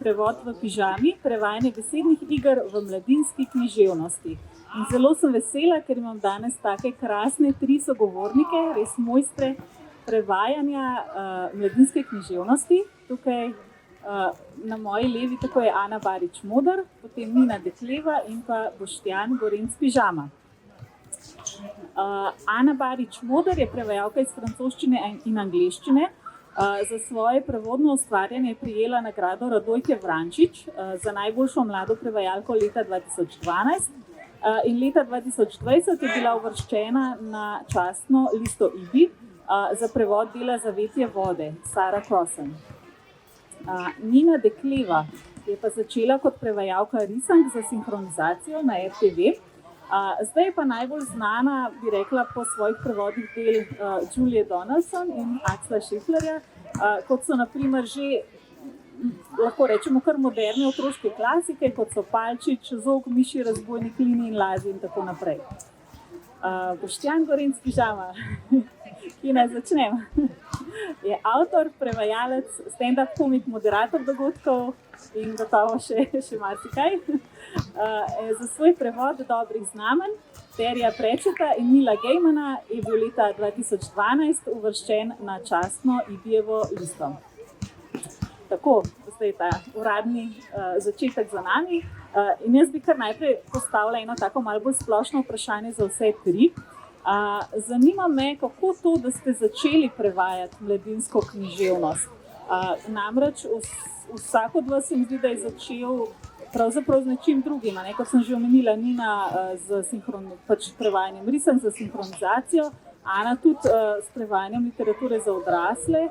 prevod v pižami, prevajanje besednih iger v mladinski književnosti. In zelo sem vesela, ker imam danes take krasne 3 sogovornike, res mojstre prevajanja mladinske književnosti. Tukaj na moji levi tako je Ana Barič-Moder, potem Nina Dekleva in pa Boštjan Gorenc-Pižama. Ana Barič-Moder je prevajalka iz francoščine in angleščine. Za svoje prevodno ustvarjanje je prejela nagrado Radojke Vrančič za najboljšo mlado prevajalko leta 2012 in leta 2020 je bila uvrščena na častno listo IBI za prevod dela Zavetje vode, Sarah Crossan. Nina Dekleva je pa začela kot prevajalka risank za sinhronizacijo na RTV. Zdaj je pa najbolj znana, bi rekla, po svojih prevodih del Julie Donaldson in Axla Schefflerja, kot so na primer že, lahko rečemo, kar moderne otroške klasike, kot so Palčič, Zog, Miši, Razbojnik, Lini in Lazi in tako naprej. Boštjan Gorenc-Pižama, ki naj začnem, je avtor, prevajalec, stand-up komik, moderator dogodkov in gotovo še marsikaj. Za svoj prevod Dobrih znamenj, Terija Prečeta in Nila Gejmana je bil leta 2012 uvrščen na častno IBI-jevo listo. Tako, zdaj je ta uradni začetek za nami. In jaz bi kar najprej postavila eno tako malo bolj splošno vprašanje za vse 3. Zanima me, kako to, da ste začeli prevajati mladinsko književnost. Namreč vsak od vas se mi zdi, da je začel pravzaprav z nečim drugim, kot sem že omenila, Nina z prevajanjem risank za sinhronizacijo, Ana tudi s prevajanjem literature za odrasle.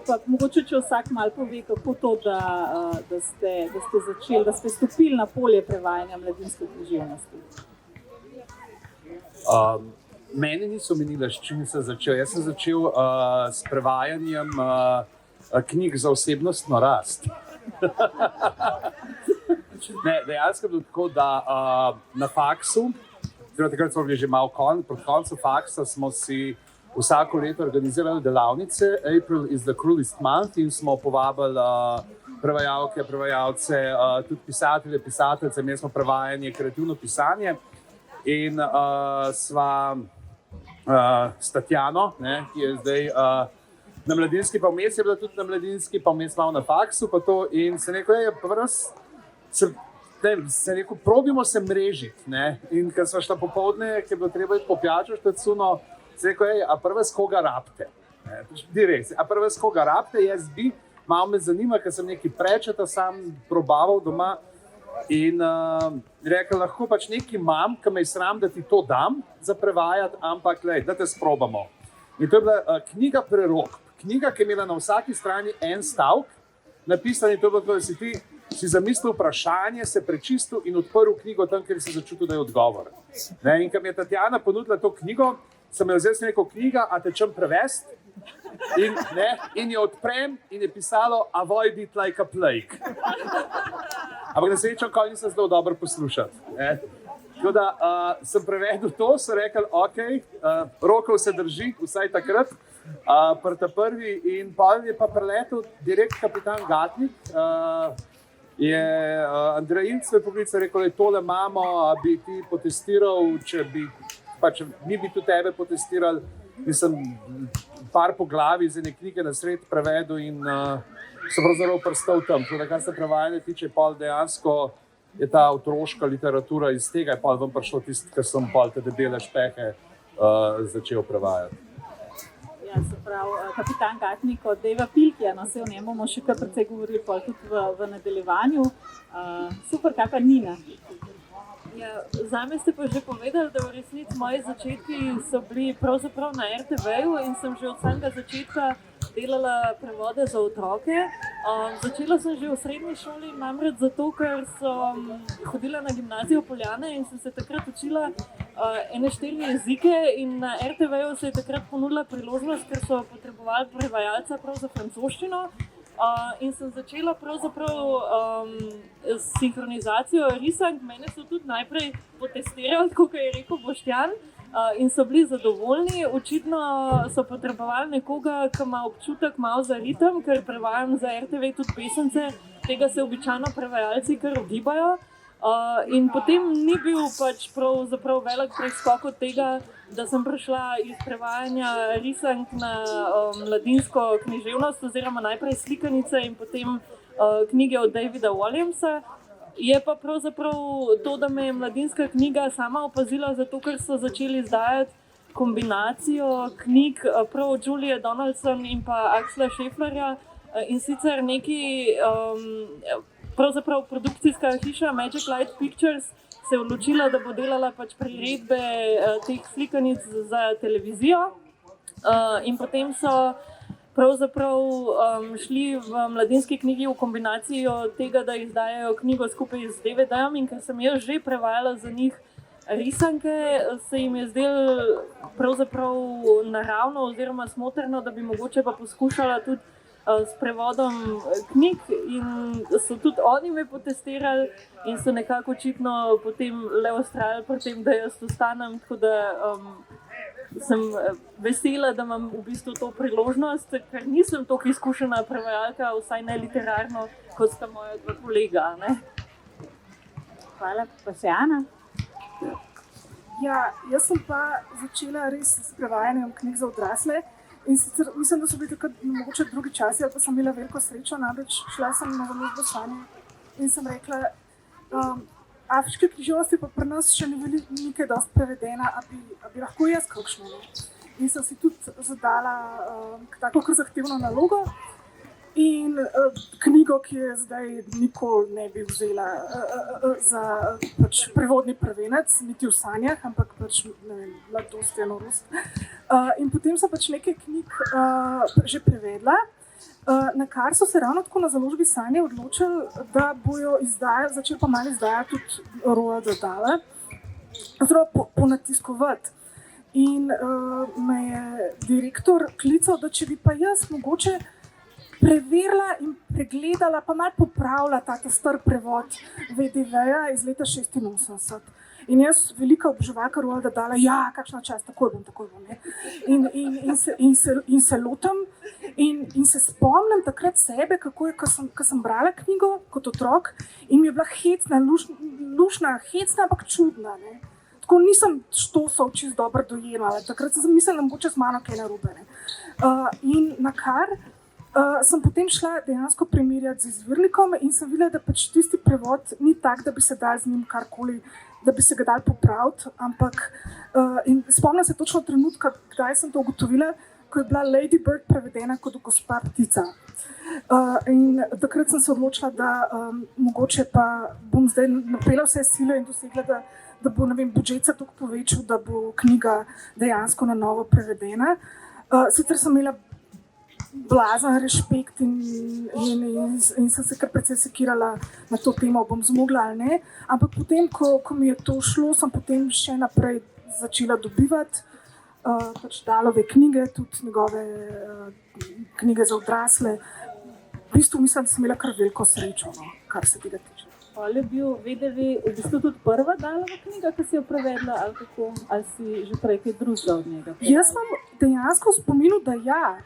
Pa mogoče, če vsak malo pove, kako to, da ste začeli, da ste stopili na polje prevajanja mladinske književnosti. Mene niso omenila, s čim sem začel. Jaz sem začel s prevajanjem knjig za osebnostno rast. Ne, dejansko je bilo tako, da na faksu, takrat smo bili že malo proti koncu faksa, smo si vsako leto organizirali delavnice April is the cruelest month in smo povabili prevajalke, prevajalce, tudi pisatelje, pisateljice, imeli smo prevajanje, kreativno pisanje in sva s Tatjano, ki je zdaj na mladinski, pa vmes je bila tudi na mladinski, pa vmes malo na faksu, pa to in se nekaj se rekel, probimo se mrežiti, in ker sva šla popoldne, ker je bilo treba iti po pijačo štacuno, se rekel, a prva s koga rabite? Direkt, a prva s koga rabite? Jaz bi, malo me zanima, ker sem nekaj Prečeta sam probaval doma in rekel, lahko pač nekaj imam, ki me je sram, da ti to dam za prevajati, ampak da te sprobamo. In to je bila knjiga Prerok, knjiga, ki je imela na vsaki strani en stavek, napisan in to je bilo, da si ti si zamislil vprašanje, se prečistil in odprl knjigo tam, ker si začutil, da je odgovor. In ko mi je Tatjana ponudila to knjigo, sem jo vzel s neko knjiga, a tečem prevest in jo odprem in je pisalo Avoid it like a plague. Ampak na srečo, ko nisem zelo dobro poslušati. Tako da sem prevedel to, so rekli, ok, rokov se drži, vsaj takrat, prta prvi in pa je pa preletel direkt kapitan Gatnik, je Andrej Ilc me poklical, rekel, da tole imamo, a bi ti potestiral, če bi, pač mi bi tudi tebe potestirali. Nisem par po glavi iz ene knjige na sred prevedel in sem pravzaprav prstal tam. Tudi, kar se prevajanja tiče, pol dejansko je ta otroška literatura iz tega, je pol ven prišlo tisto, ker sem pol te debele špehe začel prevajati. Ja, se pravi, kapitan Gatnik od Dejva Pilkija, se o njem bomo še kar precej govorili tudi v nadaljevanju. Super, kaj pa Nina? Ja, zame ste pa že povedali, da v resnici moji začetki so bili pravzaprav na RTV-ju in sem že od samega začetka delala prevode za otroke. Začela sem že v srednji šoli, namreč zato, ker sem hodila na gimnazijo Poljane in sem se takrat učila ene 4 jezike in na RTV-ju se je takrat ponudila priložnost, ker so potrebovali prevajalca prav za francoščino. In sem začela pravzaprav s sinhronizacijo risank. Mene so tudi najprej potestirali, kot je rekel Boštjan, in so bili zadovoljni. Očitno so potrebovali nekoga, ki ima občutek malo za ritem, ker prevajam za RTV tudi pesence, tega se običajno prevajalci kar ogibajo. In potem ni bil pač pravzaprav velik preskok od tega, da sem prišla iz prevajanja risank na mladinsko književnost, oziroma najprej slikanice in potem knjige od Davida Williamsa. Je pa pravzaprav to, da me je mladinska knjiga sama opazila, zato ker so začeli izdajati kombinacijo knjig prav Julie Donaldson in pa Axla Schefflerja, in sicer neki pravzaprav produkcijska hiša Magic Light Pictures se je odločila, da bo delala pač priredbe teh slikanic za televizijo, in potem so pravzaprav šli v mladinski knjigi v kombinacijo tega, da izdajajo knjigo skupaj z DVD-jem, in ker sem jaz že prevajala za njih risanke, se jim je zdelo pravzaprav naravno oziroma smotrno, da bi mogoče pa poskušala tudi s prevodom knjig, in so tudi oni me potestirali in so nekako očitno potem le vztrajali pri tem, da jaz ostanem, tako da sem vesela, da imam v bistvu to priložnost, ker nisem toliko izkušena prevajalka, vsaj ne literarno, kot sta moja dva kolega. Ne? Hvala, pa še Ana. Ja, jaz sem pa začela res s prevajanjem knjig za odrasle. In sicer mislim, da so bili takrat mogoče drugi časi, ali pa sem imela veliko srečo, namreč šla sem na založbo Sanje in sem rekla, afriške književnosti pa pri nas še ni nekaj dosti prevedena, a bi lahko jaz kakšno. In sem si tudi zadala tako kar zahtevno nalogo in knjigo, ki je zdaj nikoli ne bi vzela za pač prevodni prvenec, niti v sanjah, ampak pač ne vem, mladost je norost. In potem sem pač nekaj knjig že prevedla, na kar so se ravno tako na založbi Sanje odločili, da bojo začeli pa malo izdajati tudi Roald Dahla, oziroma ponatiskovati. In me je direktor klical, da če bi pa jaz mogoče preverila in pregledala, pa malo popravila ta star prevod VDV-ja iz leta 86. In jaz, velika obževalka Roalda Dahla, ja, kakšna čast, takoj bom. Ne? In se lotam in se spomnim takrat sebe, kako je, ko sem brala knjigo kot otrok in mi je bila hecna, lušna, hecna, ampak čudna. Ne? Tako nisem štosov čisto dobro dojemala, takrat sem mislila, da mogoče z mano kaj narobe. In na kar sem potem šla dejansko primerjati z izvirnikom in sem videla, da pač tisti prevod ni tak, da bi se dal z njim karkoli, da bi se ga dal popraviti, ampak in spomnim se točno trenutka, kdaj sem to ugotovila, ko je bila Lady Bird prevedena kot Gospa ptica. In takrat sem se odločila, da mogoče pa bom zdaj napela vse sile in dosegla, da bo, ne vem, budžet se toliko povečal, da bo knjiga dejansko na novo prevedena. Sicer sem imela blazen rešpekt in sem se kar precej sekirala na to temo, bom zmogla ali ne. Ampak potem, ko mi je to šlo, sem potem še naprej začela dobivati pač Dahlove knjige, tudi njegove knjige za odrasle. V bistvu mislim, da sem imela kar veliko srečo, no, kar se tega tiče. Ali je bil VDV v bistvu tudi prva Dahlova knjiga, ki si jo prevedla, ali si že prej kaj drugega od njega? Jaz imam dejansko v spominu, da ja.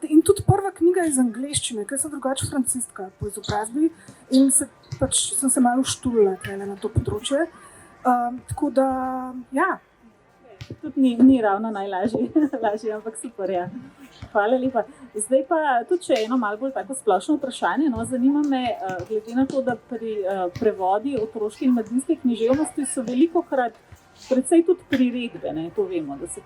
In tudi prva knjiga iz angleščine, ker sem drugače francistka po izobrazbi in sem se malo uštulila na to področje. Tako da, ja. Tudi ni ravno najlažje, ampak super, ja. Hvala lepa. Zdaj pa tudi še eno malo bolj tako splošno vprašanje. No, zanima me, glede na to, da pri prevodi otroške in mladinske književnosti so velikokrat predvsej tudi priredbe, ne, to vemo, da se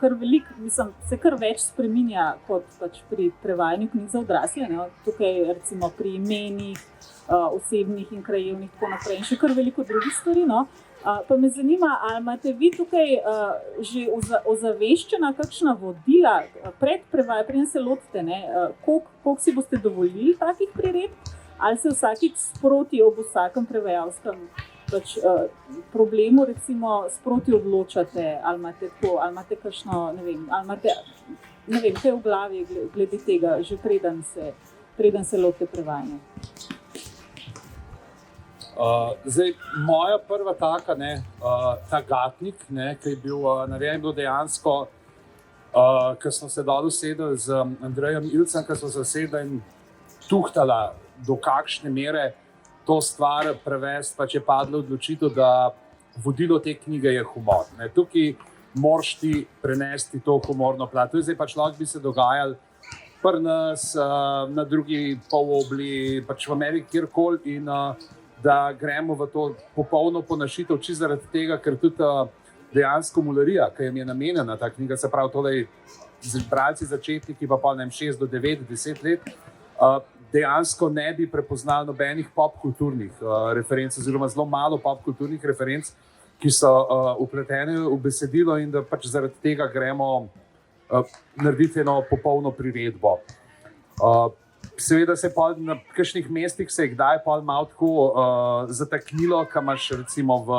kar več spreminja kot pač pri prevajanju knjig za odrasle, ne, tukaj recimo pri imenih, osebnih in krajevnih, tako naprej, in še kar veliko drugih stvari, no. Pa me zanima, ali imate vi tukaj že ozaveščena kakšna vodila pred prevajanjem, preden se lotite, ne, koliko si boste dovolili takih priredb, ali se vsakič sproti ob vsakem prevajalskem pač problemu recimo sproti odločate, ali imate kakšno, ne vem, kaj v glavi glede tega, že preden se lotite prevajanja. Zdaj, moja prva taka, ta Gatnik, ki je bil narejen dejansko, ko smo se dol usedli z Andrejem Ilcem, ko smo se usedli in tuhtala, do kakšne mere to stvar prevesti, pač je padla odločitev, da vodilo te knjige je humor. Ne. Tukaj moraš ti prenesti to humorno plat. To je zdaj pač lahko bi se dogajalo pri nas, na drugi polobli, pač v Ameriki, kjerkoli, in da gremo v to popolno ponašitev, čisto zaradi tega, ker tudi dejansko mularija, ki jim je namenjena ta knjiga, se pravi tole bralci začetniki, pa 6 do 9, 10 let, dejansko ne bi prepoznali nobenih popkulturnih referenc, oziroma zelo malo popkulturnih referenc, ki so vpletene v besedilo, in da pač zaradi tega gremo narediti eno popolno priredbo. Seveda se pa na kakšnih mestih se je kdaj pa malo tako zataknilo, ko imaš recimo v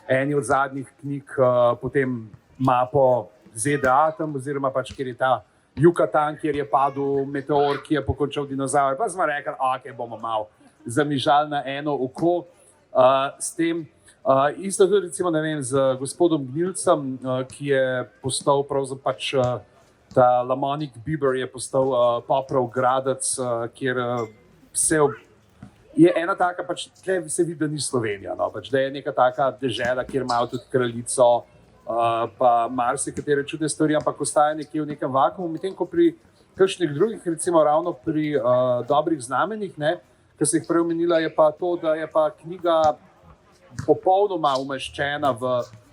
eni od zadnjih knjig potem mapo ZDA tam, oziroma pač kjer je ta Yucatan, kjer je padel meteor, ki je pokončal dinozaur, pa smo rekli, ok, bomo malo zamižali na eno oko s tem. Isto tudi recimo, ne vem, z gospodom Gnilcem, ki je postal pravzaprav pač ta Lamonic Bieber je postal poprav gradec, kjer je ena taka, pač tle se vidi, da ni Slovenija, no, pač da je neka taka dežela, kjer imajo tudi kraljico, pa marsikatere čudne stvari, ampak ostaja nekje v nekem vakuumu, medtem ko pri kakšnih drugih, recimo ravno pri dobrih znamenjih, ne, ki se jih prej omenila, je pa to, da je pa knjiga popolnoma umeščena v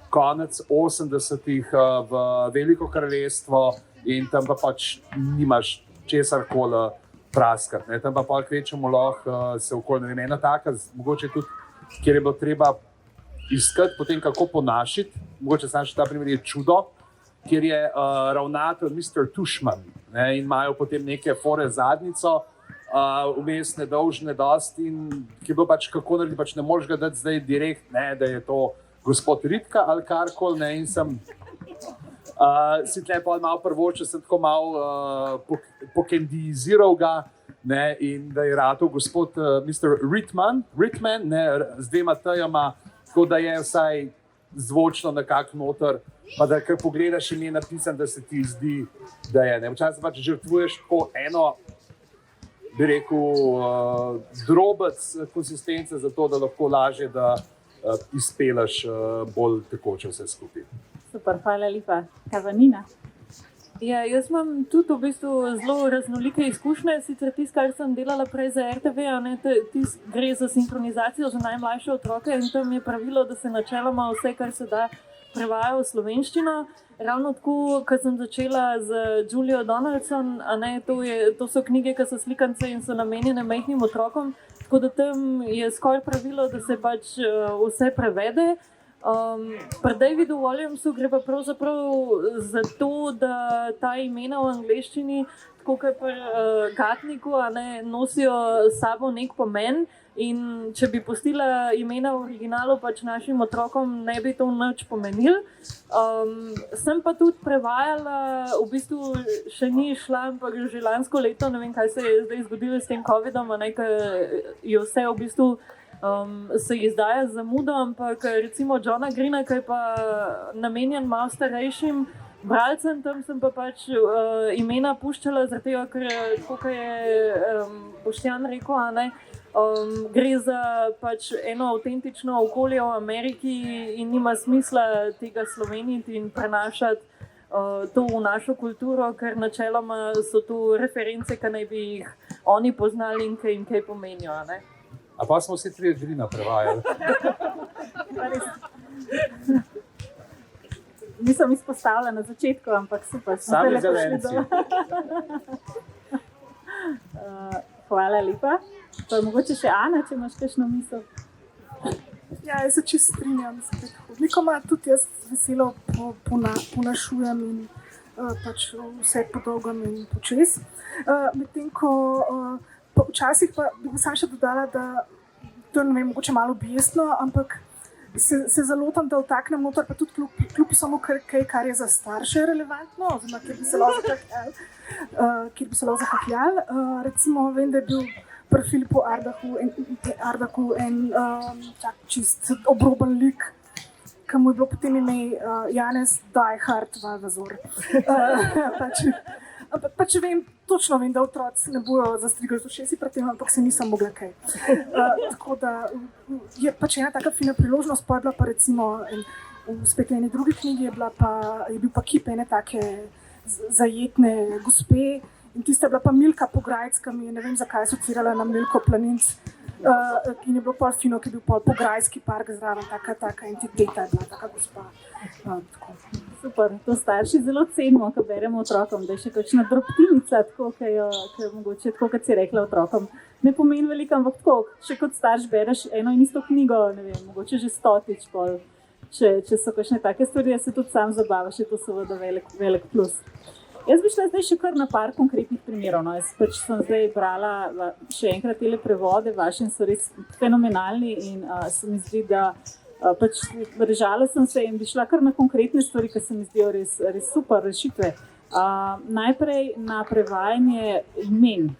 konec 80-ih v Veliko kraljestvo in tam pa pač nimaš česarkoli praskati. Ne. Tam pa pol kvečemo lahko se okoli, ne vem, ena taka, mogoče tudi, kjer je bilo treba iskati potem, kako ponašiti, mogoče sam še ta primer je Čudo, kjer je ravnatelj Mr. Tushman, ne, in imajo potem neke fore zadnico, vmes nedolžne dosti, in ki je bilo pač kako narediti, pač ne moreš ga dati zdaj direkt, ne, da je to gospod Ritka ali karkoli, ne, in sem si tle pa malo prvočil, sem tako malo pokendiziral ga, ne, in da je ratal gospod Mr. Ritman, ne, z dvema t-jama, tako da je vsaj zvočno nekako noter, pa da kar pogledaš ime napisan, da se ti zdi, da je. Ne. Včasih pač žrtvuješ po eno, bi rekel, drobec konsistence za to, da lahko lažje, da izpelaš bolj tekoče vse skupaj. Super, hvala lepa. Kavanina. Ja, jaz imam tudi v bistvu zelo raznolike izkušnje, sicer tisto, kar sem delala prej za RTV, gre za sinhronizacijo za najmlajše otroke in tam je pravilo, da se načeloma vse, kar se da, prevaja v slovenščino. Ravno tako, ko sem začela z Julio Donaldson, to so knjige, ki so slikance in so namenjene majhnim otrokom, tako da tam je skoraj pravilo, da se pač vse prevede. Pri Davidu Williamsu gre pa pravzaprav za to, da ta imena v angleščini, tako kot pri Gatniku, nosijo s sabo nek pomen. In če bi pustila imena v originalu, pač našim otrokom ne bi to nič pomenil. Sem pa tudi prevajala, v bistvu še ni šla, ampak že lansko leto, ne vem, kaj se je zdaj zgodilo s tem COVID-om, ker je vse v bistvu se izdaja z zamudo, ampak recimo Johna Greena, ki je pa namenjen malo starejšim bralcem, tam sem pa pač imena puščala, zaradi tega, ker tako je Boštjan rekel, gre za pač eno avtentično okolje v Ameriki in nima smisla tega sloveniti in prenašati to v našo kulturo, ker načeloma so to reference, ki naj bi jih oni poznali in ki jim kaj pomenijo. A pa smo vsi tri Greena prevajali. Nisem izpostavila na začetku, ampak super. Sami zelenci. Hvala lepa. Pa mogoče še Ana, če imaš kakšno misel. Ja, jaz se čisto strinjam s predhodnikoma, tudi jaz veselo ponašujem in pač vse po dolgem in počez. Medtem ko včasih pa bi sam še dodala, da to je, ne vem, mogoče malo objestno, ampak se zalotam, da vtaknem noter, pa tudi kljub samo kaj, kar je za starše relevantno, oziroma kjer bi se lahko zahahljali. Recimo, vem, da je bil pri Filipu Ardaku en čist obroben lik, ki mu je bilo potem ime Janez Die Hard Valvazor. ampak pač točno vem, da otroci ne bojo zastrigli z ušesi pred tem, ampak se nisem mogla kaj. Tako da je pač ena taka fina priložnost, pa je bila pa recimo spet v eni drugi knjigi je bil pa kip ene take zajetne gospe in tista je bila pa Milka Pograjc, ki mi je ne vem zakaj asociirala na Milko Planinc. In je bilo pol fino, ki je bil pol Pograjski park zraven, taka entiteta je bila, taka gospa. Super, to starši zelo cenimo, ko beremo otrokom, da je še kakšna drobtinica, tako, ki jo mogoče, tako kot si rekla otrokom, ne pomeni veliko, ampak tako, še kot starš bereš eno in isto knjigo, ne vem, mogoče že 100-tič pol, če so kakšne take stvari, ja se tudi sam zabavaš, je to seveda velik plus. Jaz bi šla zdaj še kar na par konkretnih primerov. No. Jaz pač sem zdaj brala še enkrat tele prevode vaše in so res fenomenalni in se mi zdi, da pač držala sem se in bi šla kar na konkretne stvari, ki se mi zdijo res super rešitve. Najprej na prevajanje imen.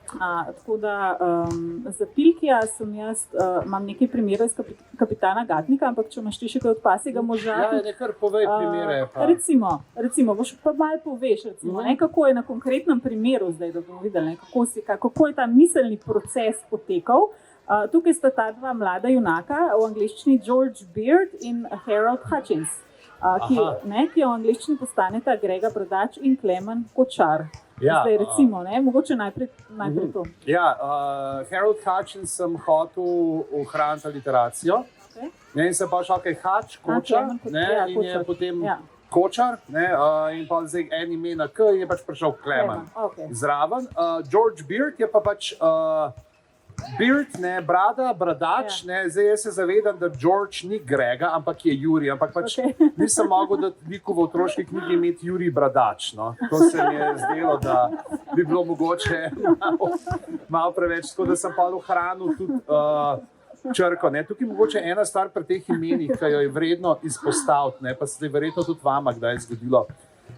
Tako da za Pilkija imam nekaj primerov iz Kapitana Gatnika, ampak če imaš ti še kaj od Pasjega moža. Ja, nekaj povej primere. Recimo, boš pa malo poveš, kako je na konkretnem primeru zdaj, da bomo videli, kako je ta miselni proces potekal. Tukaj sta ta dva mlada junaka, v angleščini George Beard in Harold Hutchins, ki v angleščini postaneta Grega Bradač in Klemen Kočar. Ja, zdaj, recimo, mogoče najprej to. Ja, Harold Hutchins sem hotel ohraniti literacijo. Okay. In se pa šel Hutch, Kočar, in je potem Kočar, in pa zdaj en ime na K in je pač prišel Klemen zraven. George Beard je pa pač Beard, brada, bradač, zdaj jaz se zavedam, da George ni Grega, ampak je Jurij, ampak pač nisem mogel dati liku v otroški knjigi imeti Jurij bradač, no. To se mi je zdelo, da bi bilo mogoče malo preveč, tako da sem pa ohranil tudi črko. Tukaj mogoče ena stvar pri teh imenih, ki jo je vredno izpostaviti, pa se je verjetno tudi vama kdaj zgodilo,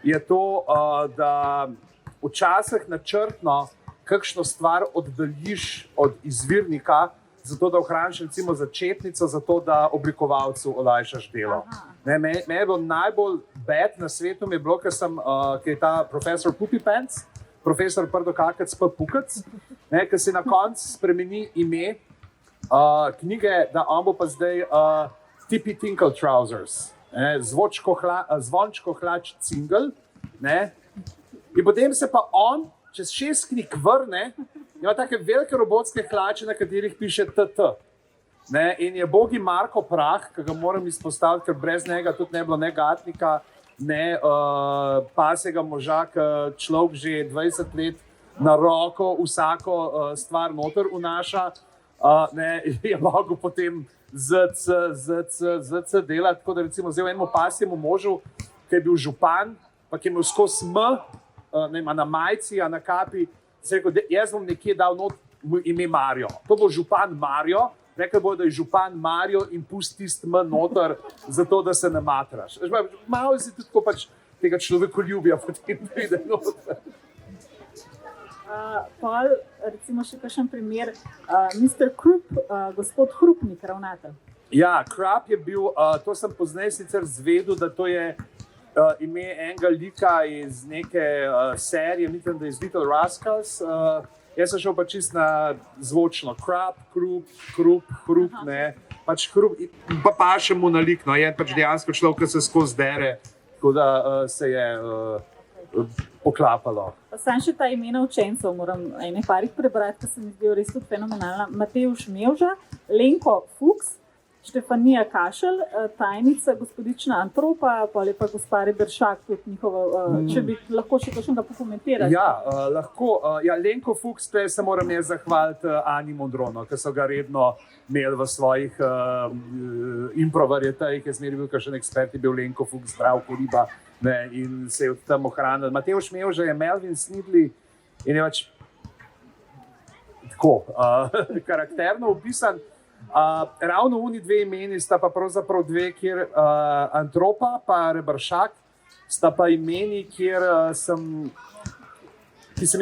je to, da včasih načrtno kakšno stvar oddaljiš od izvirnika, zato da ohraniš recimo začetnico, zato da oblikovalcu olajšaš delo. Meni je bilo najbolj bed na svetu, mi je bilo, ker je ta profesor Pupi Pants, profesor Prdokakec pa Pukac, ki si na koncu spremeni ime knjige, da on bo pa zdaj Tippy Tinkle Trousers, Zvončko hlač Cingl, in potem se pa on čez 6 knjig vrne, ima take velike robotske hlače, na katerih piše TT. In je bogi Marko Prah, ki ga moram izpostaviti, ker brez njega tudi ne bilo ne Gatnika, ne Pasjega moža, ki človek že 20 let na roko vsako stvar noter vnaša, je mogel potem ZC delati, tako da recimo zdaj enemu Pasjemu možu, ki je bil župan, pa ki je imel skozi na majici, na kapi, se rekel, jaz bom nekje dal not ime Mario. To bo župan Mario, rekel bo, da je župan Mario in pusti tisti M noter, zato da se ne matraš. Malo si tudi tako pač tega človekoljubja potem pride noter. Pol, recimo še kakšen primer, Mr. Krupp, gospod Hrupnik, ravnatelj. Ja, Krupp je bil, to sem pozneje sicer zvedel, da to je ime enega lika iz neke serije, mislim, da je iz Little Rascals. Jaz sem šel pa čist na zvočno. Krupp, pač Krupp, pa paše mu na lik, je pač dejansko človek, ki se skozi dere, tako da se je poklapalo. Sam še ta imena učencev moram ene parih prebrati, ki se mi zdijo res tudi fenomenalna. Mateuš Mevža, Lenko Fuchs, Štefanija Kašelj, tajnica gospodična Antropa, pa je pa gospa Reberšak, tudi njihova, če bi lahko še kakšnega pokomentirali. Ja, lahko. Lenko Fuchs, tukaj se moram jaz zahvaliti Ani Mondrono, ki so ga redno imeli v svojih improvarjetajih, je zmeri bil kakšen ekspert, je bil Lenko Fuchs, Zdravko Riba, in se je od tam ohranil. Mateuš Mevža je Melvin Snidley in je pač tako karakterno opisan. Ravno oni dve imeni sta pa pravzaprav dve, kjer Antropa pa Reberšak sta pa imeni, ki sem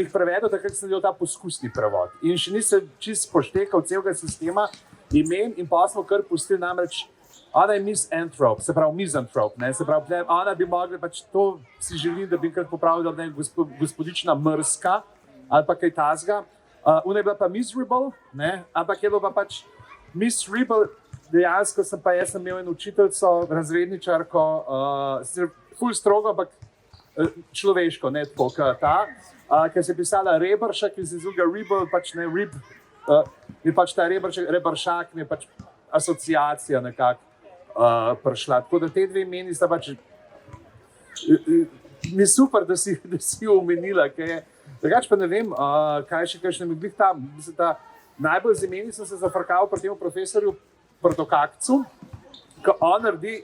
jih prevedel, takrat sem delal ta poskusni prevod. In še nisem čisto poštekal celega sistema imen in pa smo kar pustili, namreč Ona je misantrop, se pravi mizantrop, ne, se pravi, ona bi mogla pač to si želim, da bi enkrat popravila, da je gospodična Mrska ali pa kaj tasga. Ona je bila pa miserable, ne, ampak je bilo pa pač miserable, dejansko sem imel eno učiteljico, razredničarko, ful strogo, ampak človeško, ne tako kot ta, ker se je pisala Rebršak in se zvuga Rebel, pač ne Rib, je pač ta Rebršak, mi je pač asociacija nekako prišla. Tako da te dve imeni sta pač, mi je super, da si jo omenila, ker je, drugače pa ne vem, kaj še kakšne mi glih tam, mislim, da najbolj z imeni sem se zafrkal pri temu profesorju Protokakcu, ko on naredi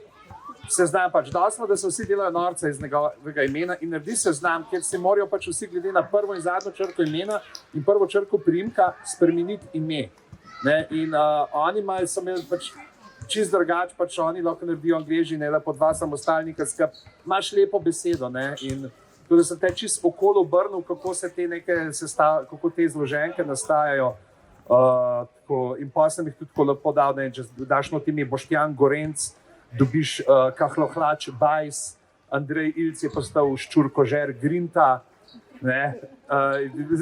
seznam, pač dosmo, da se vsi delajo norca iz njegovega imena in naredi seznam, kjer se morajo pač vsi glede na prvo in zadnjo črko imena in prvo črko priimka spremeniti ime. Ne? In oni so imeli pač čist drugače, pač oni lahko naredijo Angleži, ne le po dva samostalnika, imaš lepo besedo, ne? In tudi sem te čist okolo obrnil, kako se te kako te zloženke nastajajo. In pa sem jih tudi tako lepo dal, da če daš not ime Boštjan Gorenc, dobiš Kahlohlač Bajs, Andrej Ilc je postal Ščurkožer Grinta, ne,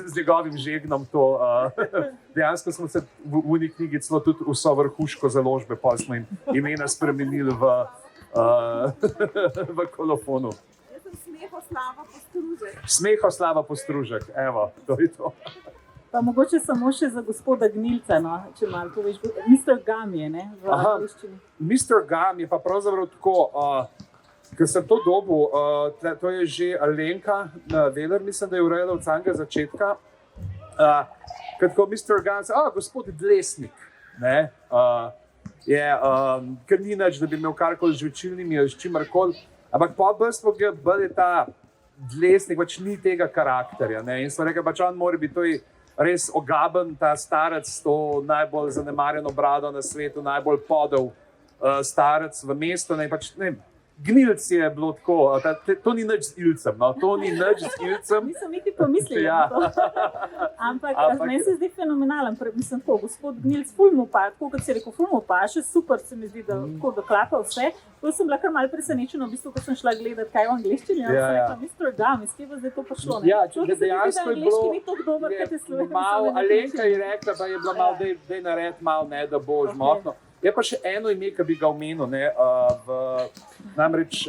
z njegovim žegnom to. Dejansko smo se v uni knjigi celo tudi vso vrhuško založbe, pa smo jim imena spremenili v kolofonu. Jaz sem Smehoslava Postružek. Smehoslava Postružek, evo, to je to. Pa mogoče samo še za gospoda Gnilca, no, če malo poveš. Mr. Gum je, ne, v angliščini. Mr. Gum je pa pravzaprav tako, ker sem to dobil, to je že Alenka Veler, mislim, da je urejala od samega začetka. Ker tako Mr. Gum, gospod Dlesnik, ne, ker ni nič, da bi imel karkoli z žvečilnimi ali s čimarkoli, ampak po bistvu je ta Dlesnik, pač ni tega karakterja, ne, in smo rekli, pač on mora biti to res ogaben, ta starec, to najbolj zanemarjeno brado na svetu, najbolj podel starec v mestu, ne, pač, ne, Gnilc je bilo tako, to ni nič z Ilcem, no, to ni nič z Ilcem. Nisem niti pomislila na to. Ampak meni se zdi fenomenalen, mislim tako, gospod Gnilc, ful mu pa, tako kot si rekel, ful mu pa, še super se mi zdi, da tako doklapa vse. To sem bila kar malo presenečena, v bistvu, ko sem šla gledat, kaj v angliščini, sem rekla, Mr. Gum, iz kje bo zdaj to prišlo, ne? Ja, dejansko je bilo, ni tako dober, kot je slovenski. Alenka je rekla, da je bila malo, dej nared malo, ne, da bo žmotno. Je pa še eno ime, ki bi ga omenil, ne, namreč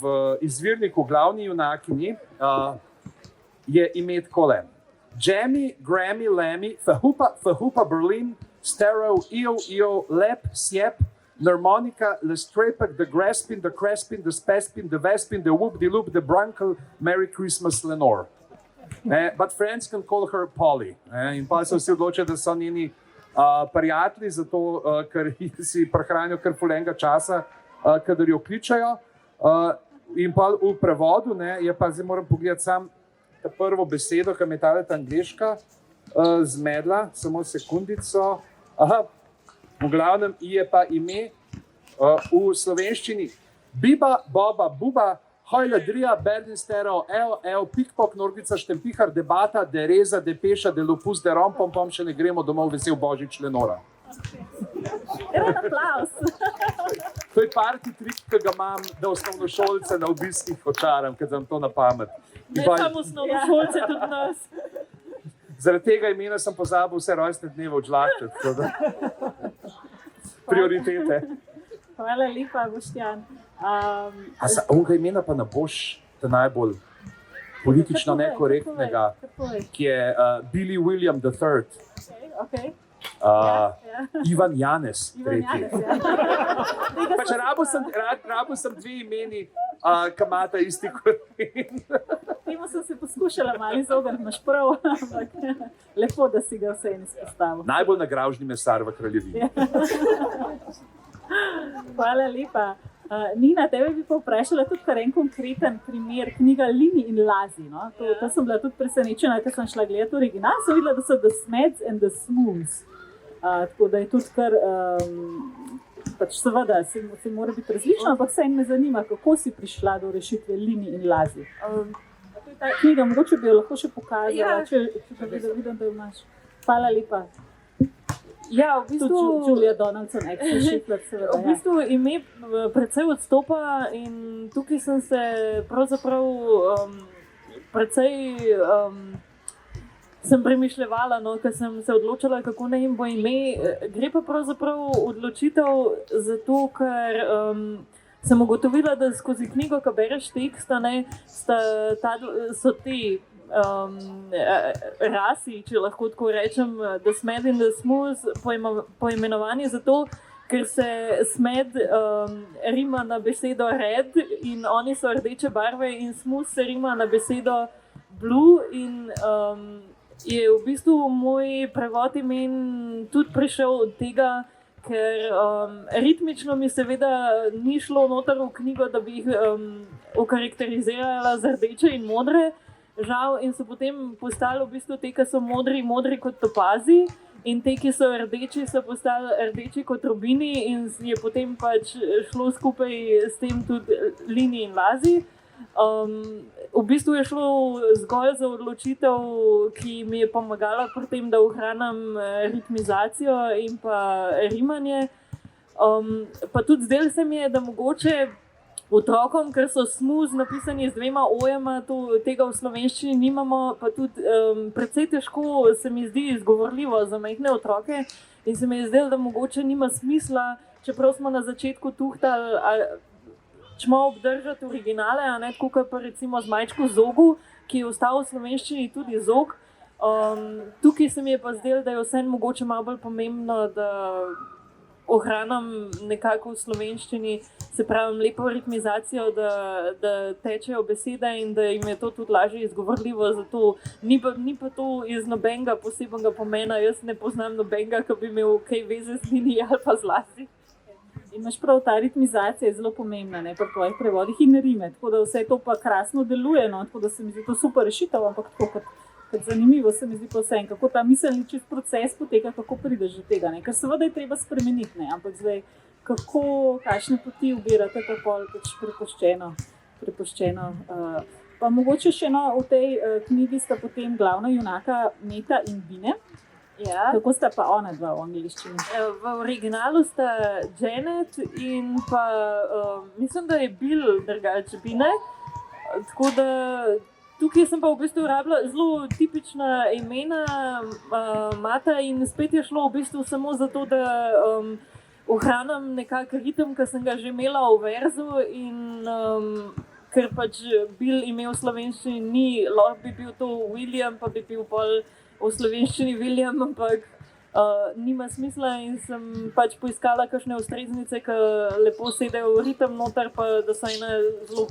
v izvirniku glavni junakinji je ime takole. Jamie, Grammy, Lemmy, Fahupa, Berlin, Stero, Io, Lep, Sjep, Nermonica, Lestrepek, The Graspin, The Crespin, The Spespin, The Vespin, The Whoop, The Loop, The Brunkle, Merry Christmas, Lenore. But friends can call her Polly. In pa so vsi odločili, da so njeni prijatelji, zato ker si prehranijo kar fulenga časa, kadar jo kličajo. In pa v prevodu, ne, je pa zdaj moram pogledati sam ta prvo besedo, ki me je ta angleška zmedla, samo sekundico. V glavnem je pa ime v slovenščini Biba, Boba, Buba, Hojla, Drija, Berlin, Stero, Pikpok, Norgica, Štempihar, Debata, Dereza, Depeša, Delopus, Derom, Pom, še ne gremo domov, vesel Božič, Lenora. En aplaus. To je party trik, ki ga imam, da osnovnošolce na obiskih očaram, ker sem to na pamet. Ne samo osnovnošolce, tudi nas. Zaradi tega imena sem pozabil vse rojstne dneve odžlačiti. Prioritete. Hvala lepa, Boštjan. Onega imena pa ne boš ta najbolj politično nekorektnega, ki je Billy William III. Okay. Ivan Janez III. Pač rabil sem dve imeni, ki imata isti koren. Temu sem se poskušala malo izogniti, imaš prav, ampak lepo, da si ga vseeno izpostavil. Najbolj nagražni mesar v kraljevini. Hvala lepa. Nina, tebe bi pa vprašala tudi kar en konkreten primer, knjiga Lini in Lazi. No? To sem bila tudi presenečena, ker sem šla gledati original, sem videla, da so The Smeds and the Smoons. Tako da je tudi kar, pač seveda se mora biti različno, ampak vse me zanima, kako si prišla do rešitve Lini in Lazi. To je ta knjiga, mogoče bi jo lahko še pokazala, če vidim, da jo imaš. Hvala lepa. Ja, v bistvu, Tudi Julia Donaldson, Axel Schiffer, seveda. v bistvu ime precej odstopa in tukaj sem se pravzaprav precej sem premišljevala, no, ker sem se odločila, kako naj jim bo ime. Gre pa pravzaprav odločitev zato, ker sem ugotovila, da skozi knjigo, ko bereš tekst, so ti rasi, če lahko tako rečem, The Smed in the Smooth, poimenovani zato, ker se smed rima na besedo red in oni so rdeče barve in smooth se rima na besedo blue in je v bistvu moj prevod imen tudi prišel od tega, ker ritmično mi seveda ni šlo noter v knjigo, da bi jih okarakterizirala z rdeče in modre, žal, in so potem postali v bistvu te, ki so modri kot topazi, in te, ki so rdeči, so postali rdeči kot rubini in je potem pač šlo skupaj s tem tudi Lini in Lazi. V bistvu je šlo zgolj za odločitev, ki mi je pomagala pri tem, da ohranim ritmizacijo in pa rimanje. Pa tudi zdelo se mi je, da mogoče otrokom, ker so smooth napisani z 2 ojema, tega v slovenščini nimamo, pa tudi precej težko se mi zdi izgovorljivo za majhne otroke in se mi je zdelo, da mogoče nima smisla, čeprav smo na začetku tuhtali, čemo obdržati originale, a ne tako, kot pa recimo z majčko Zogu, ki je ostal v slovenščini tudi Zog. Tukaj se mi je pa zdelo, da je vseeno mogoče malo bolj pomembno, da ohranim nekako v slovenščini, se pravi, lepo ritmizacijo, da tečejo besede in da jim je to tudi lažje izgovorljivo. Zato ni pa to iz nobenega posebnega pomena. Jaz ne poznam nobenega, ki bi imel kaj veze z Lini ali pa z Lazi. Imaš prav, ta ritmizacija je zelo pomembna, ne, pri tvojih prevodih in rime, tako da vse to pa krasno deluje, no, tako da se mi zdi to super rešitev, ampak tako kot zanimivo se mi zdi pa vse, kako ta miselni čist proces poteka, kako prideš do tega, ne, ker seveda je treba spremeniti, ne, ampak zdaj, kakšne poti ubirate, pa pol pač prepuščeno. Pa mogoče še v tej knjigi sta potem glavna junaka Meta in Bine. Ja. Kako sta pa ona dva v angliščini? V originalu sta Janet in pa mislim, da je Bill drugače Bine. Tako da tukaj sem pa v bistvu rabila zelo tipična imena Mata in spet je šlo v bistvu samo zato, da ohranim nekak ritem, ki sem ga že imela v verzu in ker pač Bill ime v slovenščini ni, lahko bi bil to William, pa bi bil pol v slovenščini William, ampak nima smisla in sem pač poiskala kakšne ustreznice, ki lepo sedejo v ritem noter, pa da so ena zelo